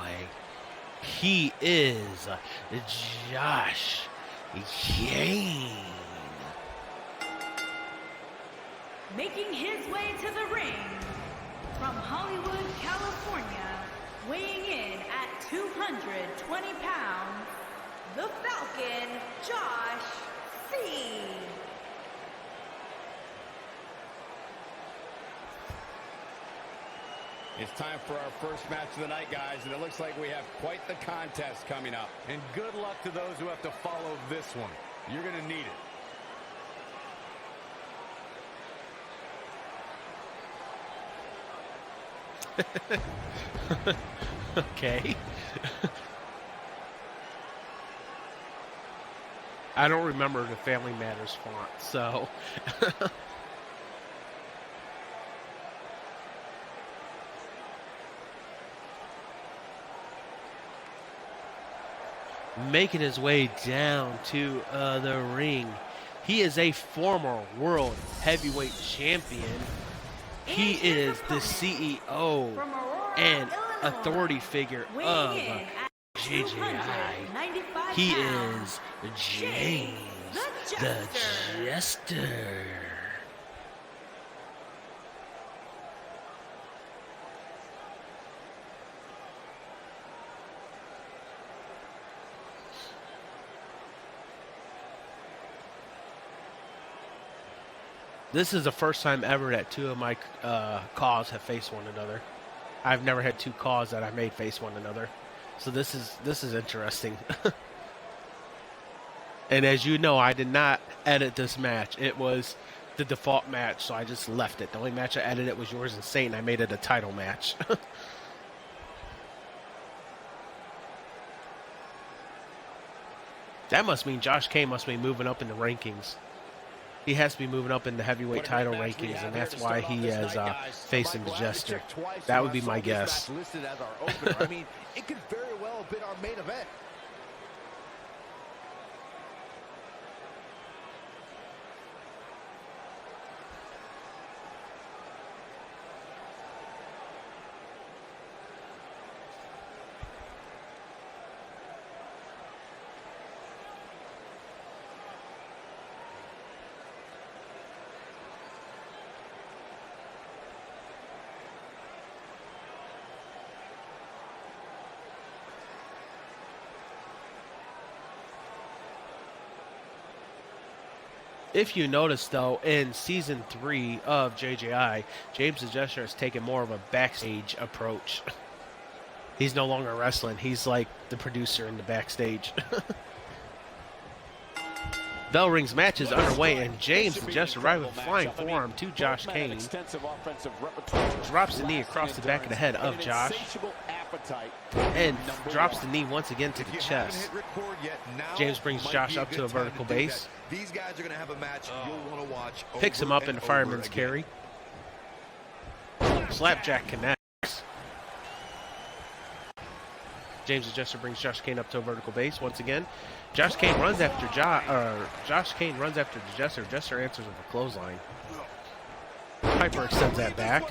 He is Josh Kane. Making his way to the ring from Hollywood, California, weighing in at 220 pounds, the Falcon, Josh C. It's time for our first match of the night, guys, and it looks like we have quite the contest coming up. And good luck to those who have to follow this one. You're going to need it. Okay. I don't remember the Family Matters font, so... Making his way down to the ring. He is a former world heavyweight champion. He is the CEO and authority figure of JJI. He is James the Jester. This is the first time ever that two of my Caws have faced one another. I've never had two Caws that I made face one another. So this is interesting. And as you know, I did not edit this match. It was the default match, so I just left it. The only match I edited was yours and Saint, and I made it a title match. That must mean Josh Kane must be moving up in the rankings. He has to be moving up in the heavyweight title rankings, and that's why he is facing the Jester. That would be my guess. Listed as our opener. I mean, it could very well have been our main event. If you notice, though, in Season 3 of JJI, James the Jester has taken more of a backstage approach. He's no longer wrestling. He's like the producer in the backstage. Bell rings match is underway, and James the Jester arrives with a flying forearm to Josh Kane. Drops the knee across the back of the head of Josh. And drops the knee once again to the chest. James brings Josh up to a vertical base. These guys are going to have a match you'll want to watch. Picks him up in the fireman's carry. Slapjack connects. James the Jester brings Josh Kane up to a vertical base once again. Josh Kane runs after Josh Kane runs after the Jester. Jester answers with a clothesline. Piper extends that back.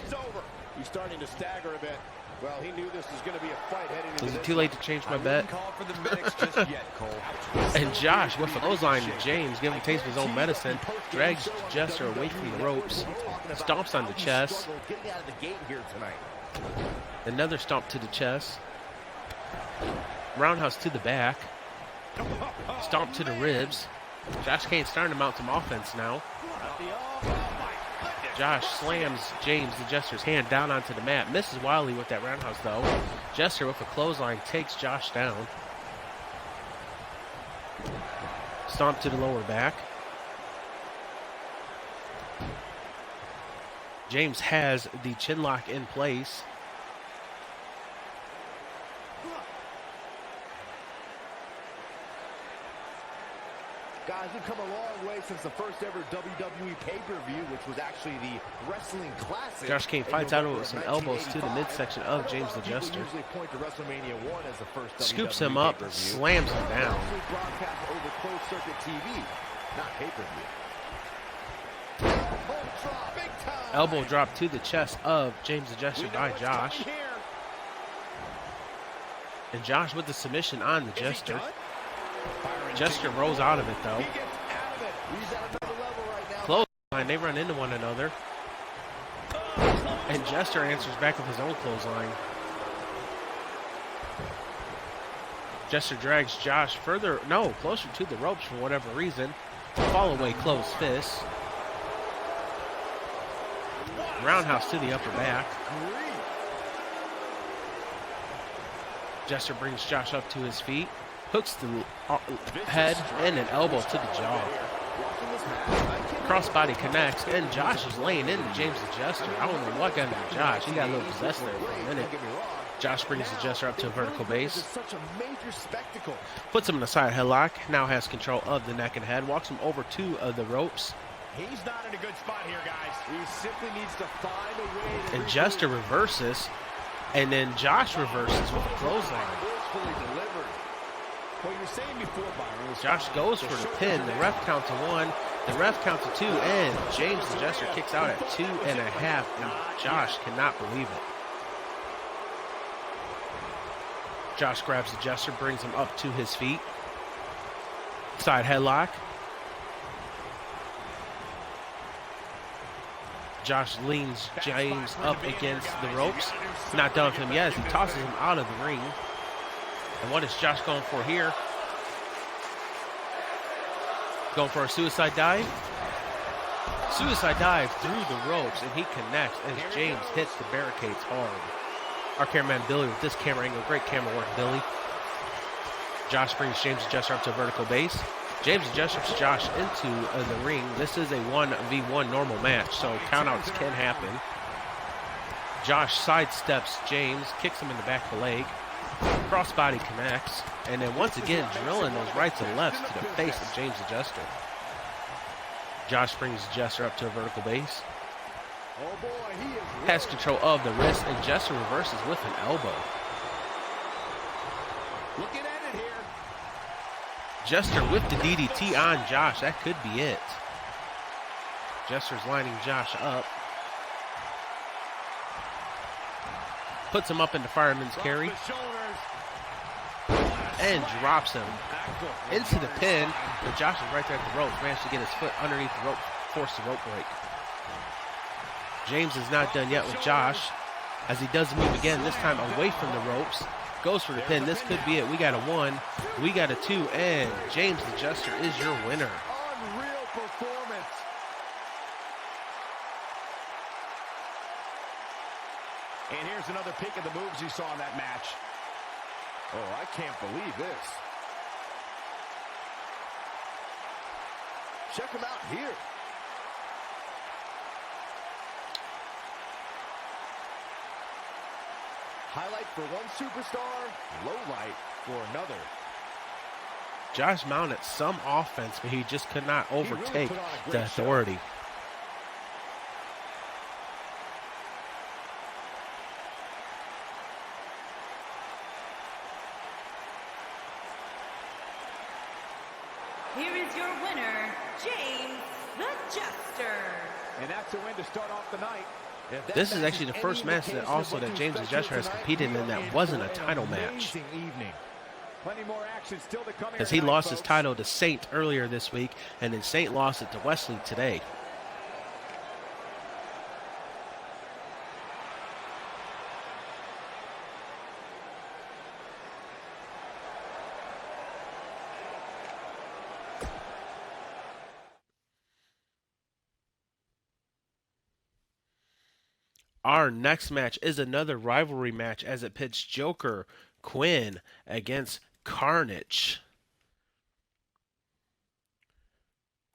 He's starting to stagger a bit. Well, he knew this was going to be a fight heading into Is it too late to change my bet? Call for the medics just yet, Cole. And Josh with a clothesline to James, giving him a taste of his own medicine, drags the Jester away from the ropes, stomps on the chest. Getting out of the gate here tonight. Another stomp to the chest. Roundhouse to the back. Stomp to the ribs. Josh Kane's starting to mount some offense now. Josh slams James the Jester's hand down onto the mat. Misses wildly with that roundhouse though. Jester with a clothesline takes Josh down. Stomp to the lower back. James has the chin lock in place. Guys, we've come a long way since the first ever WWE pay-per-view, which was actually the Wrestling Classic. Josh Kane fights out with some elbows to the midsection of James the Jester. Usually point to WrestleMania 1 as the first Scoops WWE him up, pay-per-view. slams him down. Usually broadcast over closed-circuit TV, not pay-per-view. Drop, big time. Elbow drop to the chest of James the Jester by Josh. And Josh with the submission on the Jester. Jester rolls out of it though. Clothesline, they run into one another. And Jester answers back with his own clothesline. Jester drags Josh closer to the ropes for whatever reason. Fall away closed fist. Roundhouse to the upper back. Jester brings Josh up to his feet. Hooks the head and an elbow to the jaw. Crossbody connects, and Josh is laying into James the Jester. I don't know what got into Josh. He got a little possessed there for a minute. Josh brings the Jester up to a vertical base. Puts him in a side headlock. Now has control of the neck and head. Walks him over to the ropes. He's not in a good spot here, guys. He simply needs to find a way to... And Jester reverses. And then Josh reverses with a clothesline. Well, you were saying before, Byron. Josh goes for the pin. The ref counts to 1. The ref counts to 2. And James the Jester kicks out at 2.5. And Josh cannot believe it. Josh grabs the Jester, brings him up to his feet. Side headlock. Josh leans James up against the ropes. Not done with him yet as he tosses him out of the ring. And what is Josh going for here? Going for a suicide dive? Suicide dive through the ropes, and he connects as James hits the barricades hard. Our cameraman Billy with this camera angle. Great camera work, Billy. Josh brings James the Jester up to a vertical base. James the Jester puts Josh into the ring. This is a 1v1 normal match, so countouts can happen. Josh sidesteps James, kicks him in the back of the leg. Crossbody connects, and then once again drilling those rights and lefts to the face of James the Jester. Josh brings the Jester up to a vertical base. Oh boy, he is Has control of the wrist, and Jester reverses with an elbow. Looking at it here. Jester with the DDT on Josh. That could be it. Jester's lining Josh up. Puts him up into fireman's carry. And drops him into the pin. But Josh is right there at the ropes. Managed to get his foot underneath the rope. Force the rope break. James is not done yet with Josh. As he does move again. This time away from the ropes. Goes for the pin. This could be it. We got a 1. We got a 2. And James the Jester is your winner. unreal performance. And here's another peek at the moves you saw in that match. Oh, I can't believe this. Check him out here. Highlight for one superstar, low light for another. Josh mounted some offense, but he just could not overtake the authority. here is your winner, James the Jester. And that's a win to start off the night. This is actually the first match that James the Jester has competed in that wasn't a title match. Plenty more action still to come here As he tonight, lost his folks. title to Saint earlier this week, and then Saint lost it to Wesley today. Our next match is another rivalry match as it pits Joker Quinn against Carnage.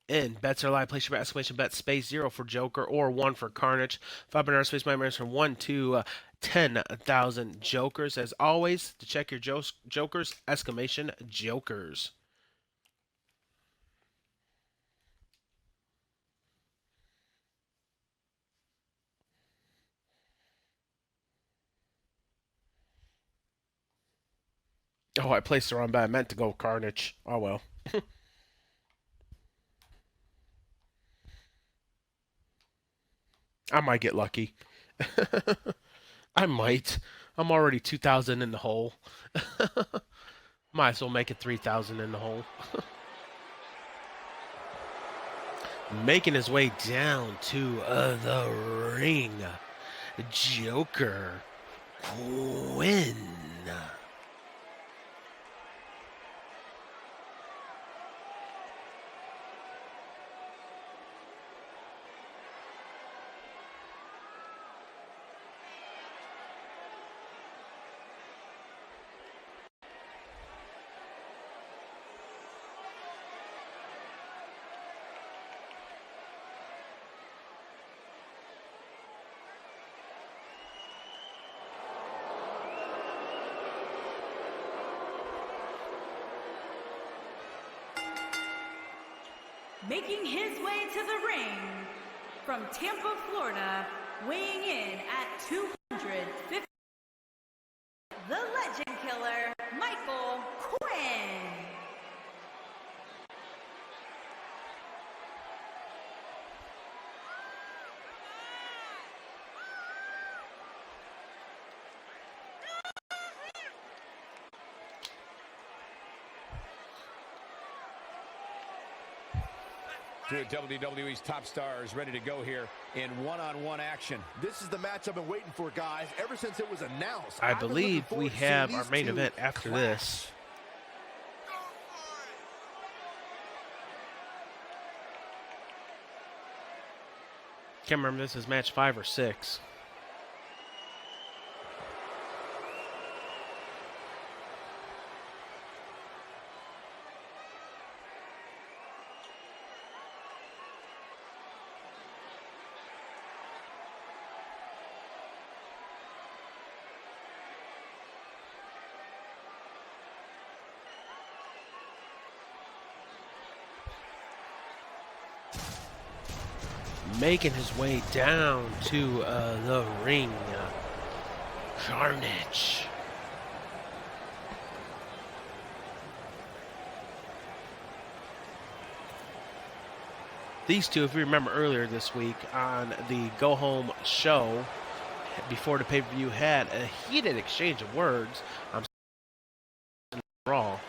In bets are live. Place your exclamation bet space 0 for Joker or 1 for Carnage. $5 space my from 1 to 10,000 Jokers. As always, to check your Jokers, exclamation Jokers. Oh, I placed the wrong bet. I meant to go Carnage. Oh, well. I might get lucky. I might. I'm already 2,000 in the hole. Might as well make it 3,000 in the hole. Making his way down to the ring. Joker Quinn. Making his way to the ring from Tampa, Florida, weighing in at 250, the Legend Killer, Michael Quinn. Two of WWE's top stars ready to go here in one-on-one action. This is the match I've been waiting for, guys, ever since it was announced. I I've been believe looking forward we to seeing have these our main two event after clash. this. Can't remember if this is match 5 or 6. Making his way down to the ring. Carnage. These two, if you remember earlier this week on the Go Home show, before the pay-per-view, had a heated exchange of words. I'm Raw,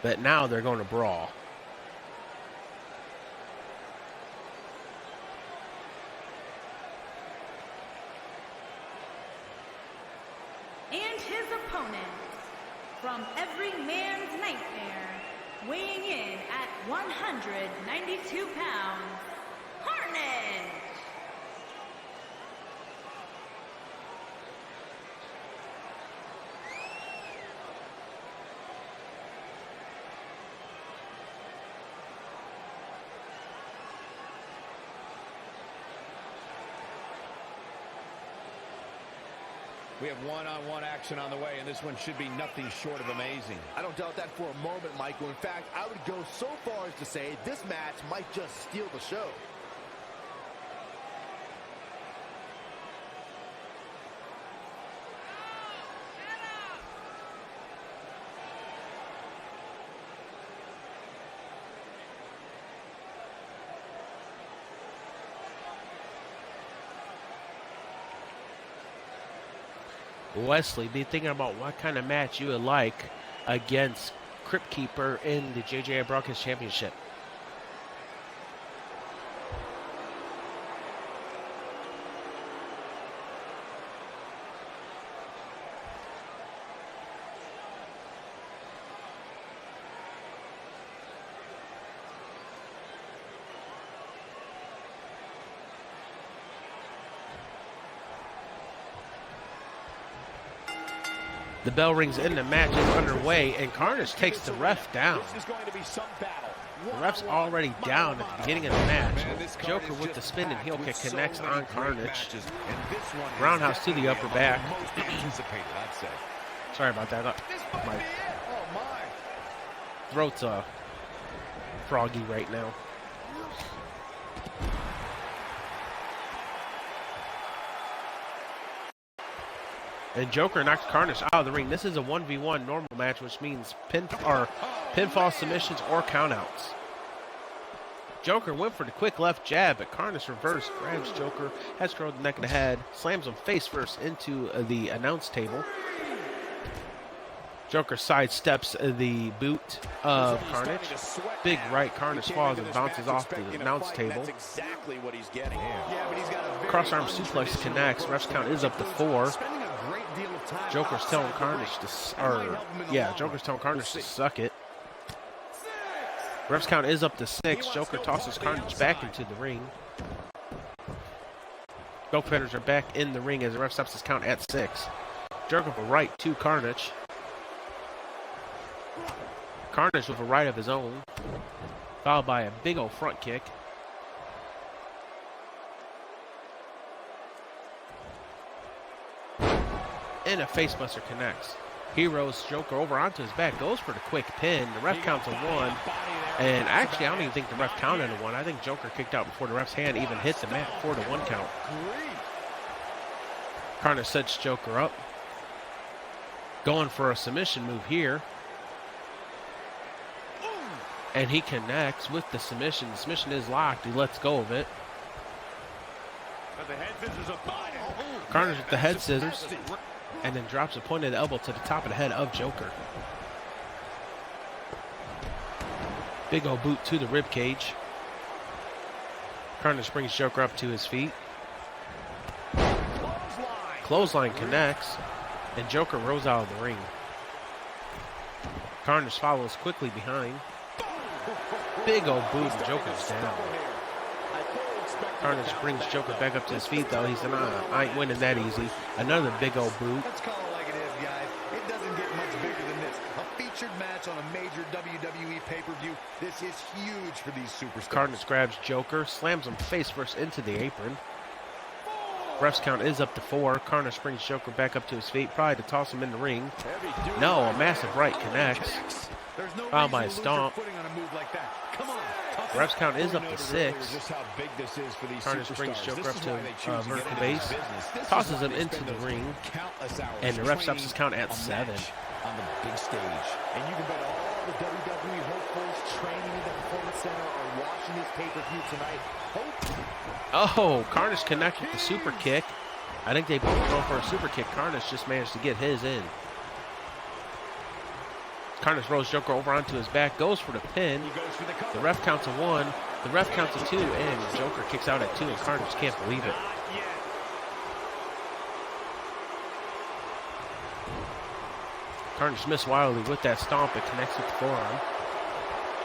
but now they're going to Brawl. And his opponent, from every man's nightmare, weighing in at 192 pounds, Carnage. We have one-on-one action on the way, and this one should be nothing short of amazing. I don't doubt that for a moment, Michael. In fact, I would go so far as to say this match might just steal the show. Wesley, be thinking about what kind of match you would like against Crypt Keeper in the JJI Broadcast Championship. The bell rings in, the match is underway, and Carnage takes the ref down. This is going to be some battle. The ref's already down at the beginning of the match. Joker with the spin and heel kick connects on Carnage. Roundhouse to the upper back. Sorry about that. My throat's froggy right now. And Joker knocks Carnage out of the ring. This is a 1v1 normal match, which means pinfall submissions or countouts. Joker went for the quick left jab, but Carnage reversed, grabs Joker, has curled the neck of the head, slams him face first into the announce table. Joker sidesteps the boot of Carnage. Big right Carnage falls and bounces off the announce table. Cross arm suplex connects. Ref's count is up to 4. Joker's telling Carnage to, Joker's telling Carnage to suck it. Ref's count is up to 6. Joker tosses Carnage back into the ring. Both competitors are back in the ring as the ref stops his count at 6. Joker with a right to Carnage. Carnage with a right of his own, followed by a big old front kick. And a facebuster connects. He rolls Joker over onto his back, goes for the quick pin. The ref counts a 1. And actually, I don't even think the ref counted a 1. I think Joker kicked out before the ref's hand even hit the mat for the 1 count. Carnage sets Joker up. Going for a submission move here. And he connects with the submission. The submission is locked. He lets go of it. Carnage with the head scissors. And then drops a pointed elbow to the top of the head of Joker. Big old boot to the rib cage. Carnage brings Joker up to his feet. Clothesline connects. And Joker rolls out of the ring. Carnage follows quickly behind. Big old boot and Joker's down. Carnage brings Joker back up to his feet, though. He's I ain't winning that easy. Another big old boot. Let's call it like it is, guys. It doesn't get much bigger than this. A featured match on a major WWE pay-per-view. This is huge for these superstars. Carnage grabs Joker, slams him face first into the apron. Ref's count is up to 4. Carnage brings Joker back up to his feet, probably to toss him in the ring. No, a massive right connects. Followed by a stomp. Ref's count is up to 6. Carnage brings Joker up to vertical base. Tosses him into the ring. And the ref stops his count at 7. On the big stage. And you can bet all the WWE hopefuls training in the Performance Center are watching this pay-per-view tonight. Oh, Carnage connected with the super kick. I think they both go for a super kick. Carnage just managed to get his in. Carnage rolls Joker over onto his back, goes for the pin. The ref counts a 1. The ref counts a 2, and Joker kicks out at 2, and Carnage can't believe it. Carnage missed wildly with that stomp. It connects with the forearm.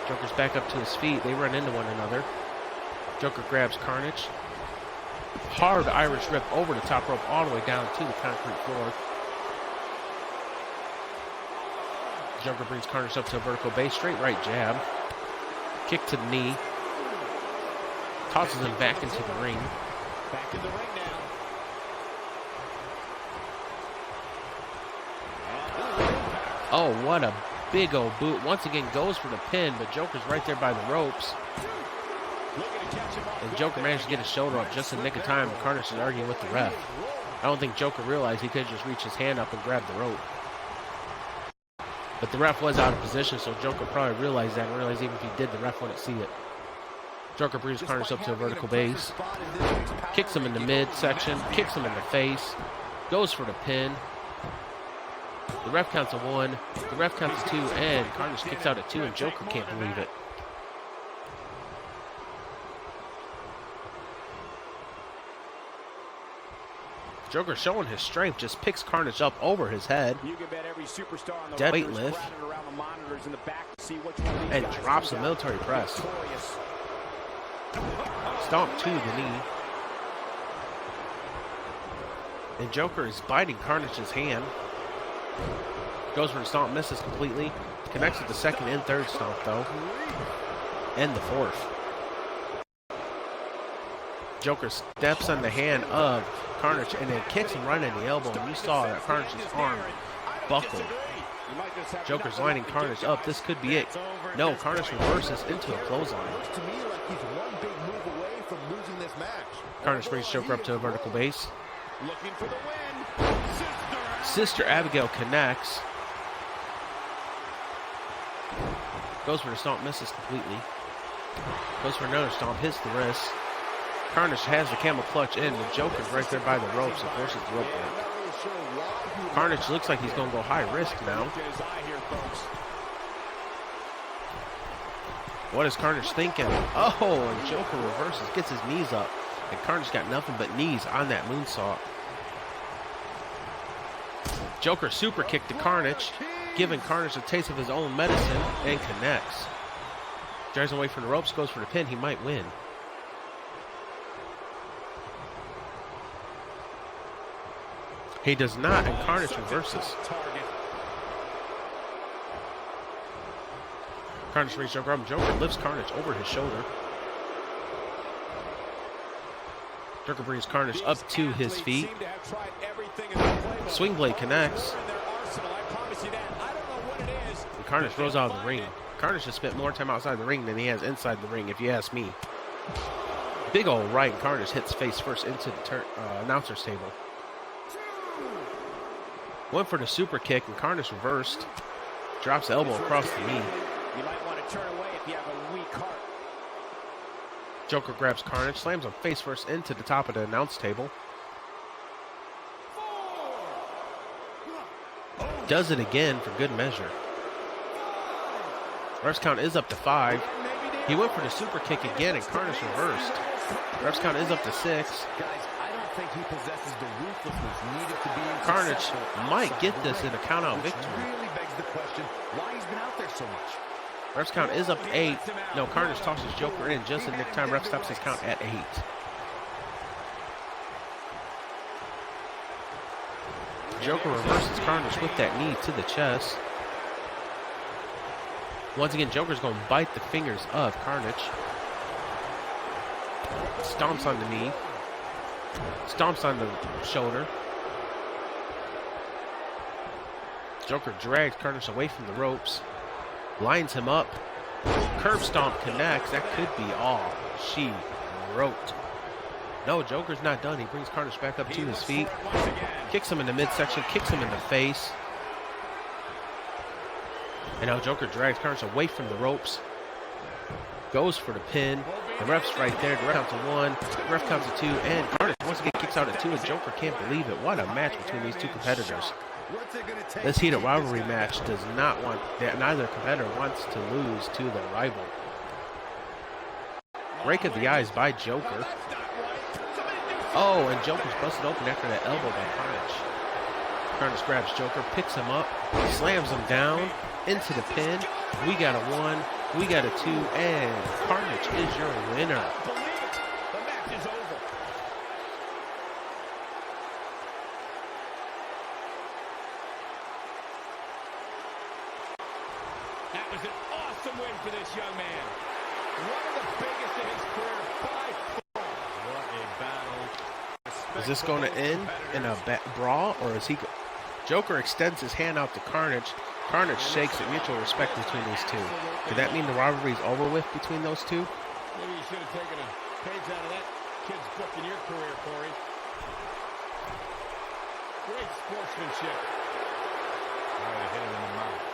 Joker's back up to his feet. They run into one another. Joker grabs Carnage. Hard Irish rip over the top rope all the way down to the concrete floor. Joker brings Carnage up to a vertical base. Straight right jab. Kick to the knee. Tosses him back into the ring. Back in the ring now. Oh, what a big old boot. Once again goes for the pin, but Joker's right there by the ropes. And Joker managed to get his shoulder up just in the nick of time, and Carnage is arguing with the ref. I don't think Joker realized he could just reach his hand up and grab the rope. But the ref was out of position, so Joker probably realized that and realized even if he did, the ref wouldn't see it. Joker brings Carnage up to a vertical base. Kicks him in the midsection, kicks him in the face, goes for the pin. The ref counts a 1. The ref counts a 2, and Carnage kicks out at 2, and Joker can't believe it. Joker showing his strength, just picks Carnage up over his head. You can bet every superstar on the Dead roster is weightlift. crowded around the monitors in the back to see which one of these And guys drops comes a out military press. victorious. Stomp to the knee. And Joker is biting Carnage's hand. Goes for the stomp, misses completely. Connects with the second and third stomp though. And the fourth. Joker steps on the hand of Carnage and then kicks him right in the elbow. And you saw that Carnage's arm buckled. Joker's lining Carnage up. This could be it. No, Carnage reverses into a clothesline. Looks to me like he's one big move away from losing this match. Carnage brings Joker up to a vertical base. Looking for the win. Sister Abigail connects. Goes for the stomp, misses completely. Goes for another stomp, hits the wrist. Carnage has the camel clutch in. The Joker's right there by the ropes and forces the rope break. Carnage looks like he's going to go high risk now. What is Carnage thinking? Oh, and Joker reverses, gets his knees up. And Carnage got nothing but knees on that moonsault. Joker super kick to Carnage, giving Carnage a taste of his own medicine, and connects. Drives away from the ropes, goes for the pin. He might win. He does not, and Carnage reverses. Carnage brings Joker up, and Joker lifts Carnage over his shoulder. Joker brings Carnage up to his feet. Swing blade connects. And Carnage rolls out of the ring. Carnage has spent more time outside the ring than he has inside the ring, if you ask me. Big old right, and Carnage hits face first into the announcer's table. Went for the super kick, and Carnage reversed. Drops the elbow across the knee. You might want to turn away if you have a weak heart. Joker grabs Carnage, slams him face first into the top of the announce table. Does it again for good measure. Ref's count is up to 5. He went for the super kick again, and Carnage reversed. Ref's count is up to 6. Guys, I don't think he possesses the ruthlessness needed to be Carnage might get this in a count-out victory. Really begs the question why he's been out there so much. Ref's count is up to 8. No, Carnage tosses Joker in just in nick time. Ref stops his count at 8. Joker reverses Carnage with that knee to the chest. Once again, Joker's going to bite the fingers of Carnage. Stomps on the knee. Stomps on the shoulder. Joker drags Carnage away from the ropes. Lines him up. Curb stomp connects. That could be all she wrote. No, Joker's not done. He brings Carnage back up to his feet. Kicks him in the midsection. Kicks him in the face. And now Joker drags Carnage away from the ropes. Goes for the pin. The ref's right there. The ref counts to 1. The ref counts to 2. And Carnage once again kicks out at 2. And Joker can't believe it. What a match between these two competitors. This heated rivalry match does not want that. Neither competitor wants to lose to their rival. Break of the eyes by Joker. Oh, and Joker's busted open after that elbow by Carnage. Carnage grabs Joker, picks him up, slams him down into the pin. We got a 1, we got a 2, and Carnage is your winner. The match is over. That was an awesome win for this young man. One of the biggest in his career by far. What a battle. Is this going to end in a brawl, or is he... Joker extends his hand out to Carnage. Carnage shakes it. Mutual respect between these two. Could that mean the rivalry is over with between those two? Maybe you should have taken a page out of that kid's book in your career, Corey. Great sportsmanship. Oh, hit him in the mouth.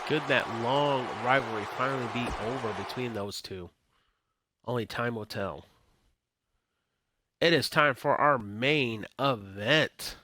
Could that long rivalry finally be over between those two? Only time will tell. It is time for our main event.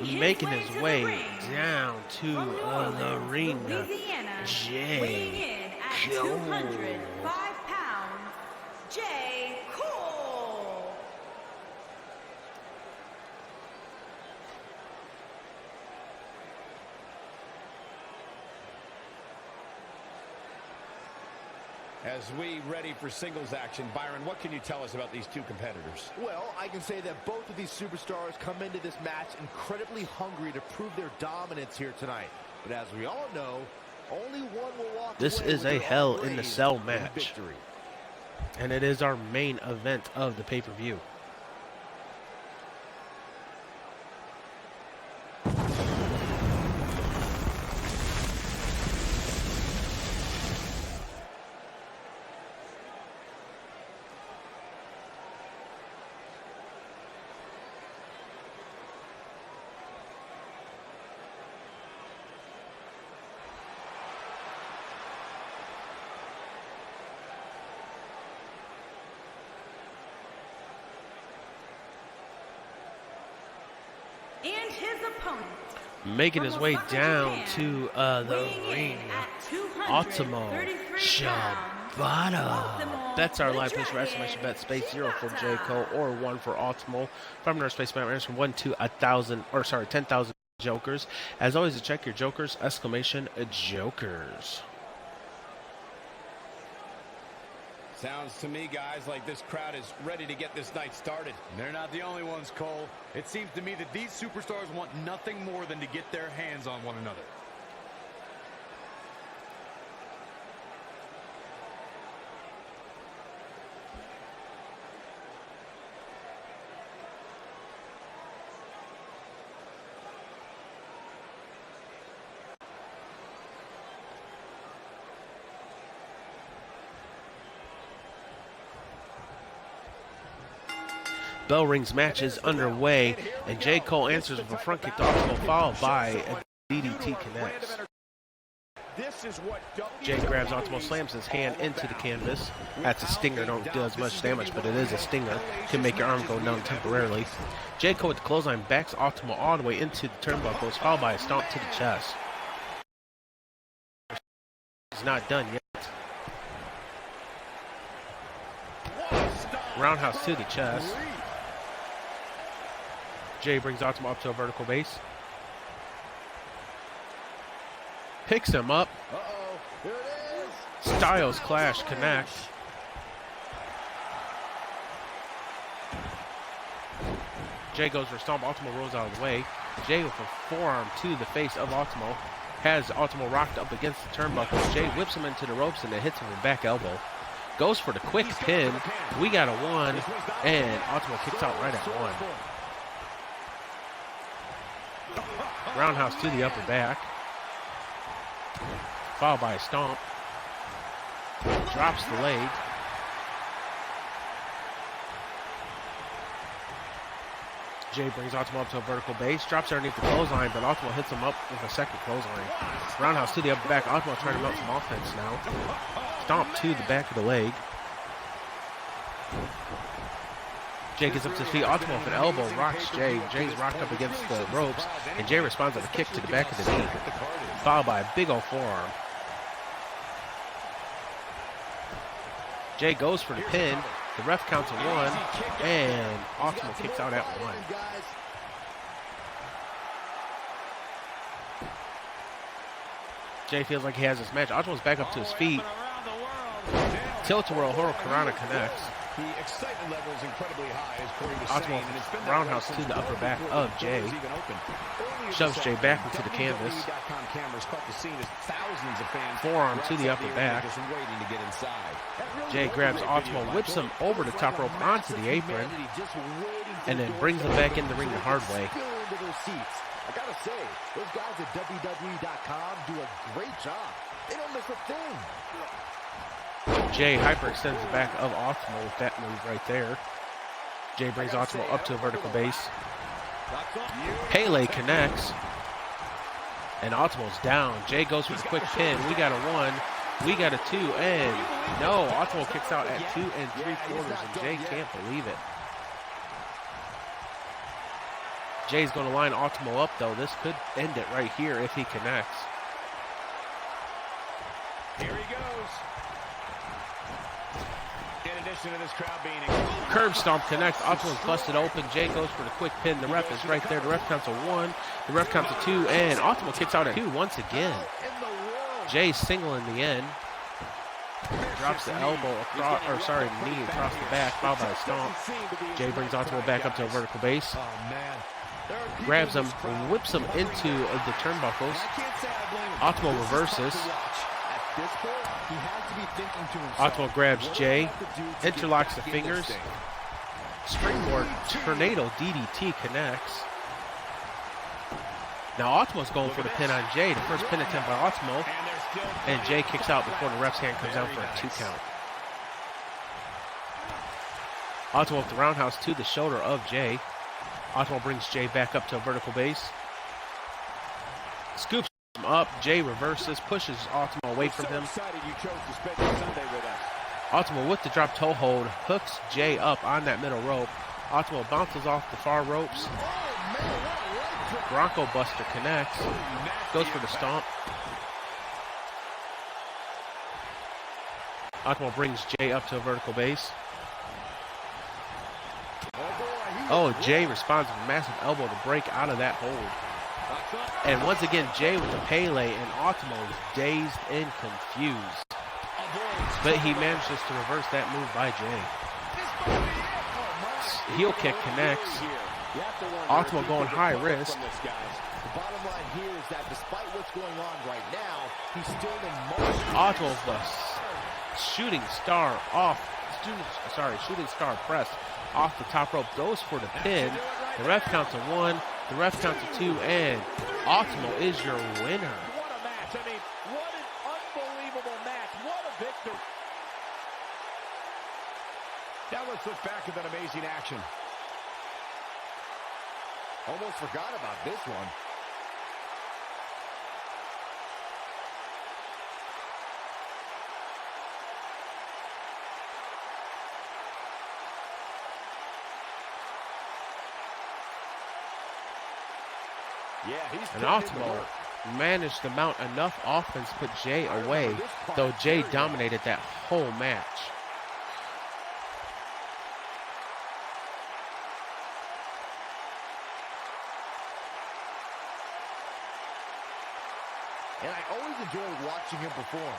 Making his way down to the arena, J. Co-Ed. 205 pounds, J. Cole. As we ready for singles action, Byron, what can you tell us about these two competitors? Well, I can say that both of these superstars come into this match incredibly hungry to prove their dominance here tonight. But as we all know, only one will walk This away is with a their Hell own in the raised Cell with match. victory. And it is our main event of the pay-per-view. And his opponent, Making his way down to the arena, Ultimo Shibata. Bets our live push for exclamation bet space 0 for J. Cole or 1 for Ultimo. $5 space bet range from 1 to 10,000 jokers. As always, to check your jokers, exclamation jokers. Sounds to me, guys, like this crowd is ready to get this night started. They're not the only ones, Cole. It seems to me that these superstars want nothing more than to get their hands on one another. Bell rings, match is underway, and J. Cole answers with a front kick to Ultimo, followed by a DDT connects. Jay grabs Ultimo, slams his hand into the canvas. That's a stinger, don't do as much damage, but it is a stinger. Can make your arm go numb temporarily. J. Cole with the clothesline backs Ultimo all the way into the turnbuckles, followed by a stomp to the chest. He's not done yet. Roundhouse to the chest. Jay brings Ultimo up to a vertical base. Picks him up. Here it is. Styles clash connect. Jay goes for a stomp. Ultimo rolls out of the way. Jay with a forearm to the face of Ultimo. Has Ultimo rocked up against the turnbuckles. Jay whips him into the ropes and then hits him with a back elbow. Goes for the quick pin. We got a 1, and Ultimo kicks out right at 1. Roundhouse to the upper back. Followed by a stomp. Drops the leg. Jay brings Ultimo up to a vertical base. Drops underneath the clothesline, but Ultimo hits him up with a second clothesline. Roundhouse to the upper back. Ultimo trying to mount some offense now. Stomp to the back of the leg. Jay gets up to his feet. Ultimo with an elbow rocks Jay. Jay's rocked up against the ropes, and Jay responds with a kick to the back of the knee, followed by a big old forearm. Jay goes for the pin. The ref counts a 1, and Ultimo kicks out at 1. Jay feels like he has this match. Ultimo's back up to his feet. Tilt-a-whirl Hurricanrana connects. The excitement level is incredibly high, as Corey was Ultimo saying, and it's been roundhouse to the upper back of Jay. Shoves Jay back into the canvas. Forearm to the upper back. Jay grabs Ultimo, whips him over the top rope onto the apron, and then brings him back in the ring the hard way. I gotta say, those guys at WWE.com do a great job. They don't miss a thing. Jay hyperextends the back of Ultimo with that move right there. Jay brings Ultimo up to a vertical base. Pele connects. And Ultimo's down. Jay goes for the quick pin. We got a 1. We got a 2. And no, Ultimo kicks out at 2 3/4. And Jay can't believe it. Jay's going to line Ultimo up, though. This could end it right here if he connects. Here he goes. In addition to this crowd being Curb stomp connects. Ultimo's busted open. Jay goes for the quick pin. The ref is right there. The ref counts a 1. The ref counts a 2. And Ultimo kicks out at 2 once again. Jay single in the end. Drops the elbow across, or sorry, the knee across the back, followed by a stomp. Jay brings Ultimo back up to a vertical base. Grabs him, whips him into the turnbuckles. Ultimo reverses. Ultimo grabs Jay, interlocks the fingers. Springboard tornado DDT connects. Now Ultimo's going for the pin on Jay. The first pin attempt by Ultimo. And Jay kicks out before the ref's hand comes out for a 2 count. Ultimo with the roundhouse to the shoulder of Jay. Ultimo brings Jay back up to a vertical base. Scoops him up. Jay reverses, pushes Ultimo away from him. Ultimo with the drop toe hold, hooks Jay up on that middle rope. Ultimo bounces off the far ropes. Bronco Buster connects. Goes for the stomp. Ultimo brings Jay up to a vertical base. Oh, Jay responds with a massive elbow to break out of that hold. And once again, Jay with the Pele, and Ultimo is dazed and confused. But he manages to reverse that move by Jay. Heel kick connects. Ultimo going high risk. The bottom line here is that despite what's going on right now, he's still in motion. Ultimo the shooting star press off the top rope, goes for the pin. The ref counts a 1, the ref counts a 2, and Ultimo is your winner. What a match. I mean, what an unbelievable match. What a victory. Now let's look back at that amazing action. Almost forgot about this one. And Ultimo managed to mount enough offense to put Jay away, though Jay dominated that whole match. And I always enjoy watching him perform.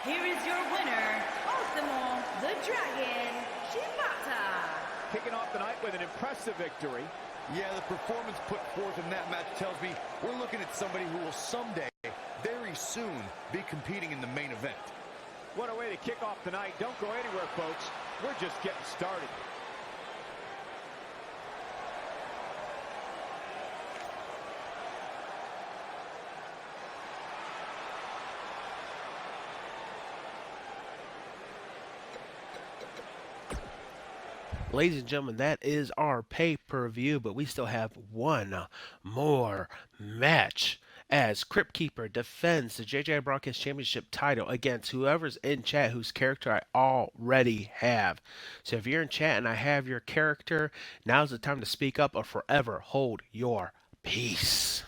Here is your winner, Ultimo the Dragon Shibata. Kicking off the night with an impressive victory. Yeah, the performance put forth in that match tells me we're looking at somebody who will someday, very soon, be competing in the main event. What a way to kick off the night. Don't go anywhere, folks. We're just getting started. Ladies and gentlemen, that is our pay-per-view, but we still have one more match. as Crypt Keeper defends the JJI Broadcast Championship title against whoever's in chat whose character I already have. So if you're in chat and I have your character, now's the time to speak up or forever hold your peace.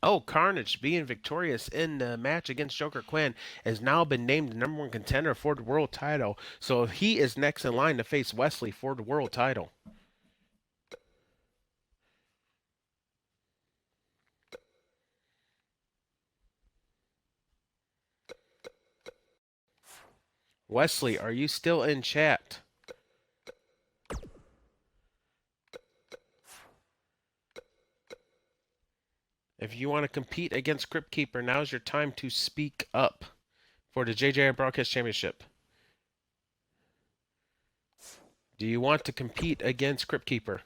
Oh, Carnage, being victorious in the match against Joker Quinn, has now been named the #1 contender for the world title. So he is next in line to face Wesley for the world title. Wesley, are you still in chat? If you want to compete against Crypt Keeper, now's your time to speak up for the JJI Broadcast Championship. Do you want to compete against Crypt Keeper?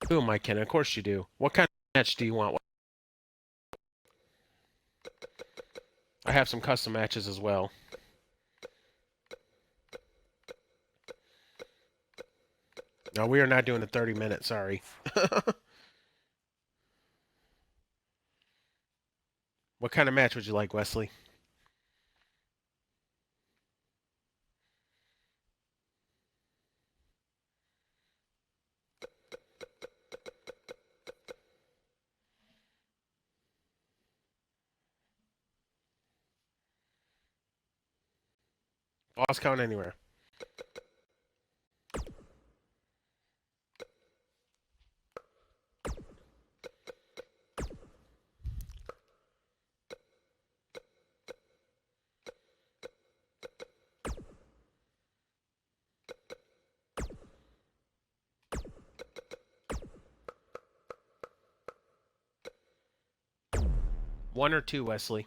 Who am I kidding? Of course you do. What kind of match do you want? I have some custom matches as well. No, we are not doing the 30-minute, sorry. What kind of match would you like, Wesley? Boss count anywhere. One or two, Wesley.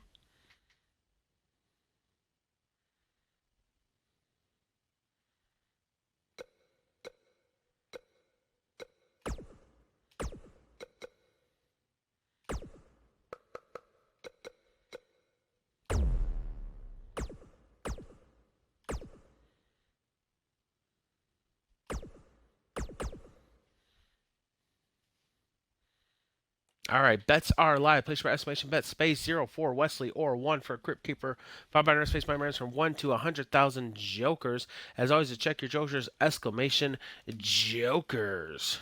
All right, bets are live. Place your estimation bet space 0 for Wesley or 1 for Crypt Keeper. 5 binary space by range from 1 to 100,000 jokers. As always, to check your jokers, exclamation jokers.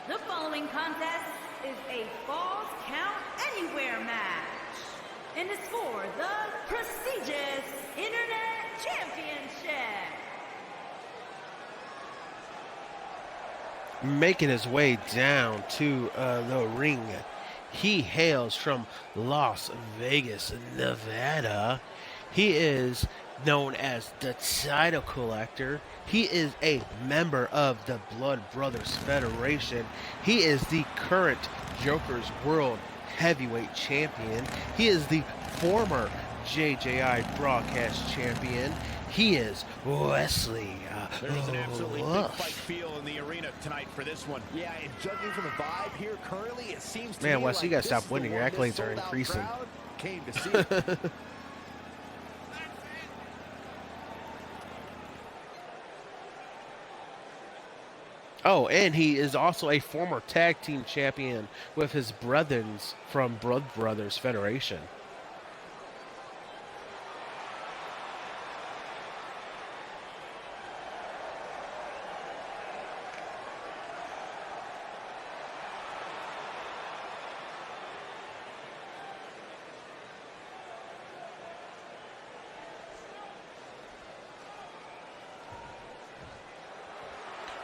The following contest is a Falls Count Anywhere match, and it's for the prestigious Internet Championship. Making his way down to the ring, he hails from Las Vegas, Nevada. He is known as the title collector. He is a member of the Blood Brothers Federation. He is the current Joker's World Heavyweight Champion. He is the former JJI Broadcast Champion. He is Wesley. There is an absolutely big fight feel in the arena tonight for this one. Yeah, and judging from the vibe here currently, it seems to Man, me Wes, like you gotta this stop is the winning. Your one accolades this are sold-out increasing. crowd came to see it. Oh, and he is also a former tag team champion with his brothers from Blood Brothers Federation.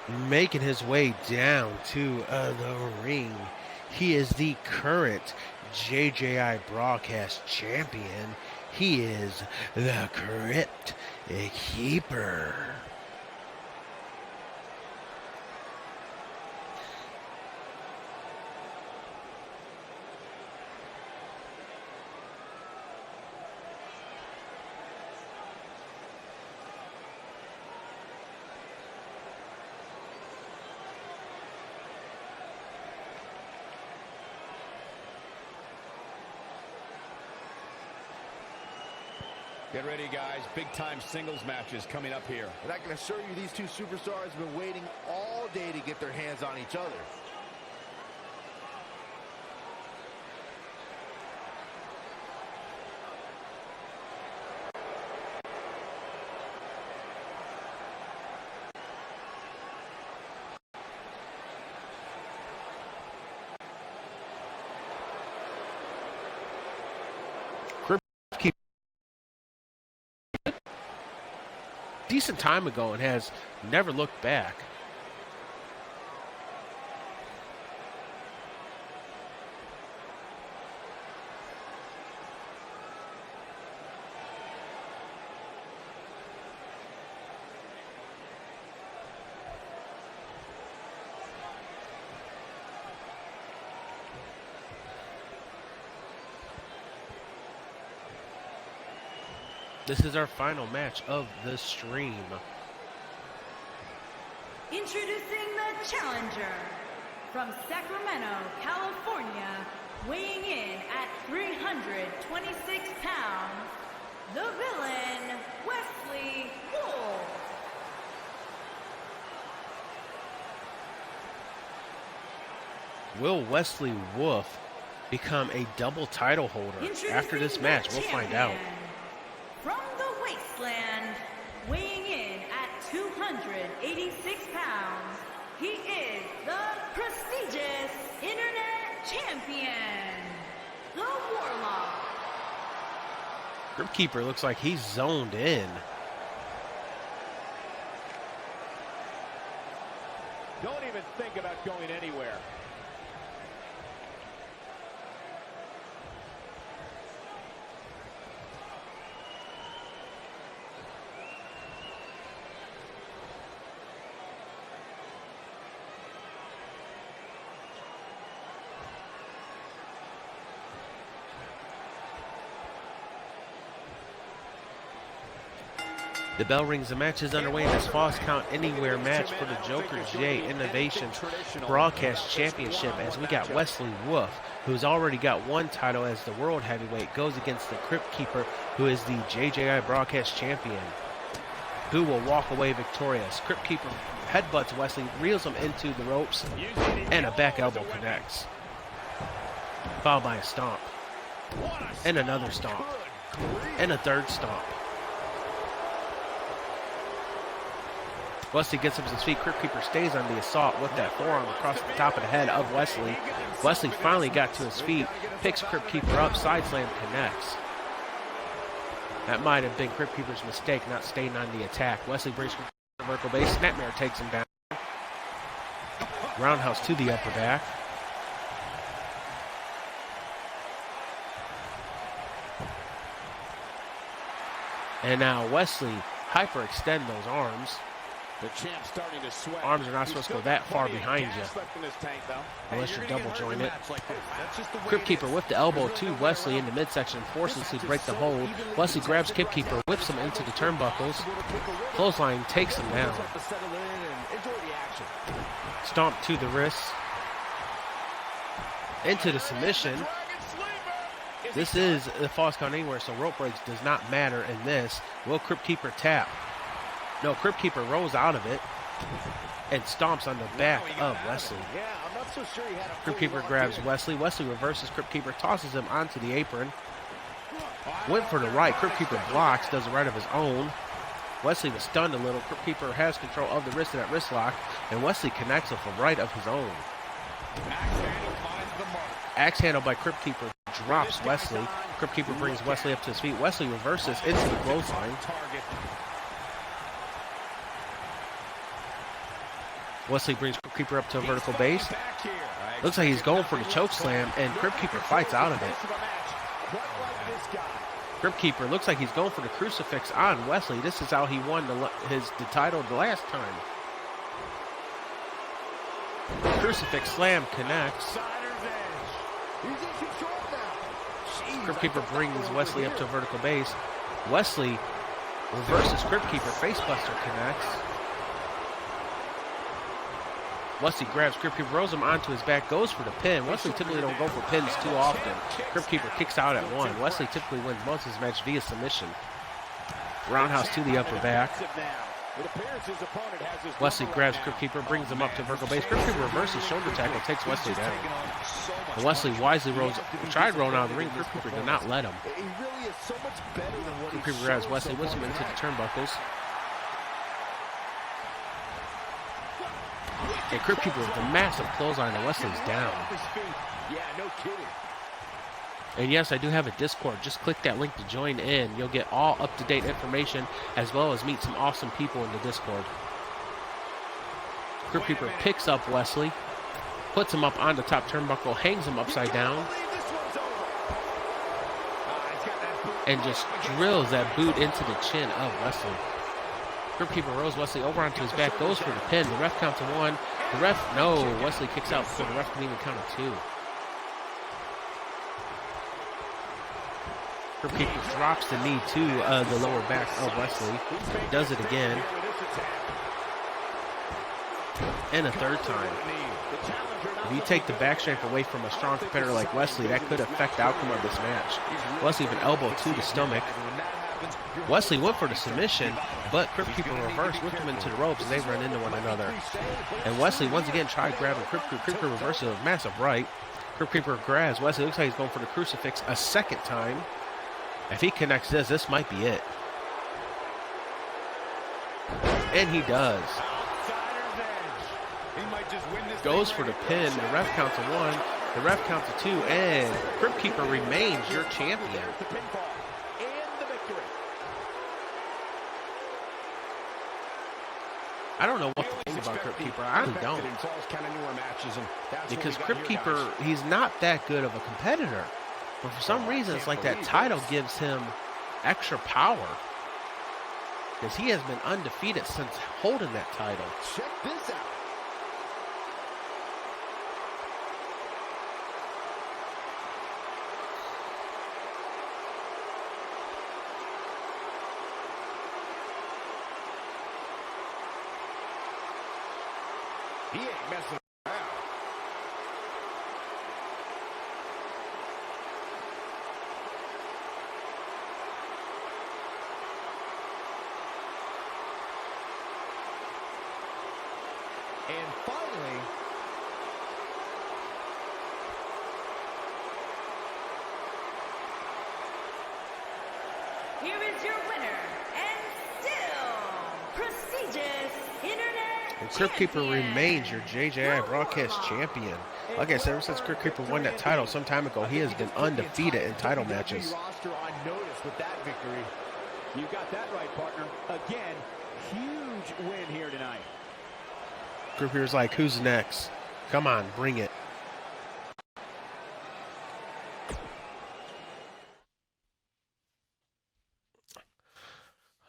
Making his way down to the ring, he is the current JJI broadcast champion. He is the Crypt Keeper. Get ready, guys. Big-time singles matches coming up here. And I can assure you these two superstars have been waiting all day to get their hands on each other. Decent time ago and has never looked back. This is our final match of the stream. Introducing the challenger from Sacramento, California, weighing in at 326 pounds, the villain, Wesley Wolf. Will Wesley Wolf become a double title holder after this match? We'll find out. From the wasteland, weighing in at 286 pounds, he is the prestigious Internet Champion, the Warlock. Crypt Keeper looks like he's zoned in. Don't even think about going anywhere. The bell rings. The match is underway in this Falls Count Anywhere match for the Joker J Innovation Broadcast Championship, as we got Wesley Wolf, who's already got one title as the World Heavyweight, goes against the Crypt Keeper, who is the JJI Broadcast Champion. Who will walk away victorious? Crypt Keeper headbutts Wesley, reels him into the ropes, and a back elbow connects. Followed by a stomp. And another stomp. And a third stomp. Wesley gets up to his feet. Crypt Keeper stays on the assault with that forearm across the top of the head of Wesley. Wesley finally got to his feet, picks Crypt Keeper up, side slam connects. That might have been Crypt Keeper's mistake, not staying on the attack. Wesley brings Crypt Keeper to the vertical base. Snapmare takes him down. Roundhouse to the upper back. And now Wesley hyperextend those arms. The champ's starting to sweat. Arms are not supposed to go that far behind you, unless you're double jointed. Crypt Keeper with the elbow to Wesley in the midsection, forces to break the hold. Wesley grabs Crypt Keeper, whips him into the turnbuckles. Clothesline takes him down. Stomp to the wrists. Into the submission. This is the Falls Count Anywhere, so rope breaks does not matter in this. Will Crypt Keeper tap? No, Crypt Keeper rolls out of it and stomps on the back of Wesley. Crypt Keeper grabs Wesley. Wesley reverses Crypt Keeper, tosses him onto the apron. Went for the right. Crypt Keeper blocks, does the right of his own. Wesley was stunned a little. Crypt Keeper has control of the wrist of that wrist lock, and Wesley connects with a right of his own. Axe handle by Crypt Keeper drops Wesley. Crypt Keeper brings Wesley up to his feet. Wesley reverses into the clothesline. Wesley brings Crypt Keeper up to a vertical base. Looks like he's going for the choke slam, and Crypt Keeper fights out of it. Crypt Keeper looks like he's going for the crucifix on Wesley. This is how he won the title the last time. Crucifix slam connects. Crypt Keeper brings Wesley up to a vertical base. Wesley reverses Crypt Keeper. Facebuster connects. Wesley grabs Crypt Keeper, rolls him onto his back, goes for the pin. Wesley typically don't go for pins too often. Crypt Keeper kicks out at 1. Wesley typically wins most of his match via submission. Roundhouse to the upper back. Wesley grabs Crypt Keeper, brings him up to vertical base. Crypt Keeper reverses shoulder tackle, takes Wesley down. And Wesley wisely tried rolling out of the ring. Crypt Keeper did not let him. Crypt Keeper grabs Wesley, whips him into the turnbuckles. And Crypt Keeper with a massive clothesline, and Wesley's down. Yeah, no kidding. And yes, I do have a Discord. Just click that link to join in. You'll get all up-to-date information as well as meet some awesome people in the Discord. Crypt Keeper picks up Wesley, puts him up on the top turnbuckle, hangs him upside down, and just drills that boot into the chin of Wesley. Crypt Keeper rolls Wesley over onto his back, goes for the pin. The ref counts to 1. The ref, no, Wesley kicks out before the ref can even count to 2. Crypt Keeper drops the knee to the lower back of Wesley. Does it again. And a third time. If you take the back strength away from a strong competitor like Wesley, that could affect the outcome of this match. Wesley with an elbow to the stomach. Wesley went for the submission, but Crypt Keeper reversed, whipped him into the ropes, and they run into one another. And Wesley once again tried grabbing Crypt Keeper. Crypt Keeper reverses a massive right. Crypt Keeper grabs Wesley. Looks like he's going for the crucifix a second time. If he connects this might be it. And he does. Goes for the pin. The ref counts to 1. The ref counts to 2. And Crypt Keeper remains your champion. I don't know what to think about Crypt Keeper. I really don't. Because Crypt Keeper, he's not that good of a competitor. But for some reason, it's like that title gives him extra power. Because he has been undefeated since holding that title. Check this out. He ain't messing around. And finally, Here is your winner, and still prestigious Internet And Crypt Keeper champion, remains your JJI broadcast champion. Like I said, ever since Crypt Keeper won that title some time ago, he has been undefeated in title matches. Roster on notice with that victory. You got that right, partner. Again, huge win here tonight. Crypt Keeper's like, who's next? Come on, bring it.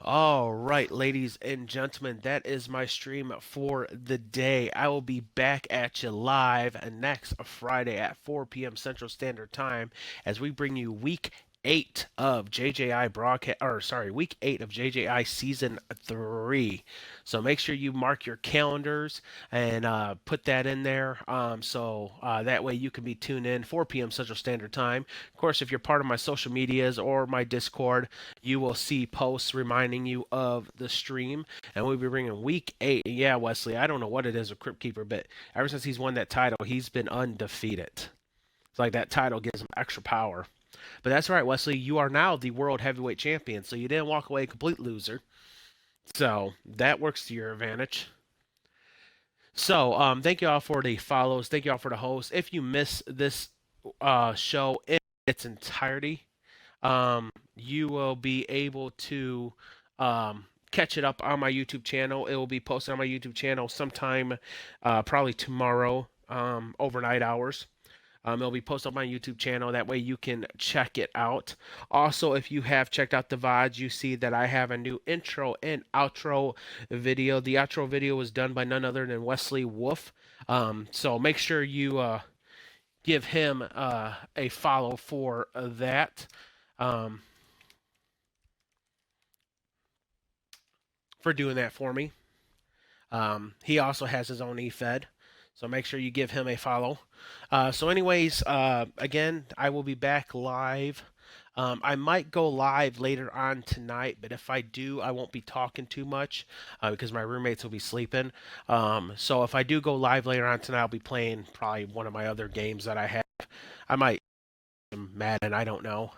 All right, ladies and gentlemen, that is my stream for the day. I will be back at you live next Friday at 4 p.m. Central Standard Time as we bring you week 8 of JJI broadcast, or sorry, week 8 of JJI season 3. So make sure you mark your calendars and put that in there. So that way you can be tuned in 4 p.m. Central Standard Time. Of course, if you're part of my social medias or my Discord, you will see posts reminding you of the stream. And we'll be bringing week 8. Yeah, Wesley, I don't know what it is with Crypt Keeper, but ever since he's won that title, he's been undefeated. It's like that title gives him extra power. But that's right, Wesley. You are now the World Heavyweight Champion, so you didn't walk away a complete loser. So that works to your advantage. So thank you all for the follows. Thank you all for the hosts. If you miss this show in its entirety, you will be able to catch it up on my YouTube channel. It will be posted on my YouTube channel sometime, probably tomorrow, overnight hours. It'll be posted on my YouTube channel. That way you can check it out. Also, if you have checked out the VODs, you see that I have a new intro and outro video. The outro video was done by none other than Wesley Wolf. So make sure you give him a follow for that. For doing that for me. He also has his own eFed. So make sure you give him a follow. So anyways, again, I will be back live. I might go live later on tonight, but if I do, I won't be talking too much because my roommates will be sleeping. So if I do go live later on tonight, I'll be playing probably one of my other games that I have. I might Madden, I don't know.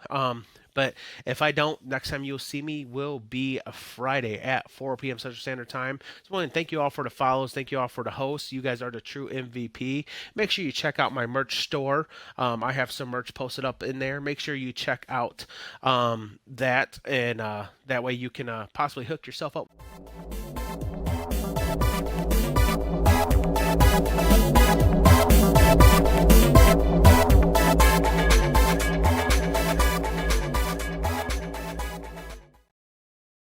But if I don't, next time you'll see me will be a Friday at 4 p.m. Central Standard Time. So, well, thank you all for the follows. Thank you all for the hosts. You guys are the true MVP. Make sure you check out my merch store. I have some merch posted up in there. Make sure you check out that, and that way you can possibly hook yourself up.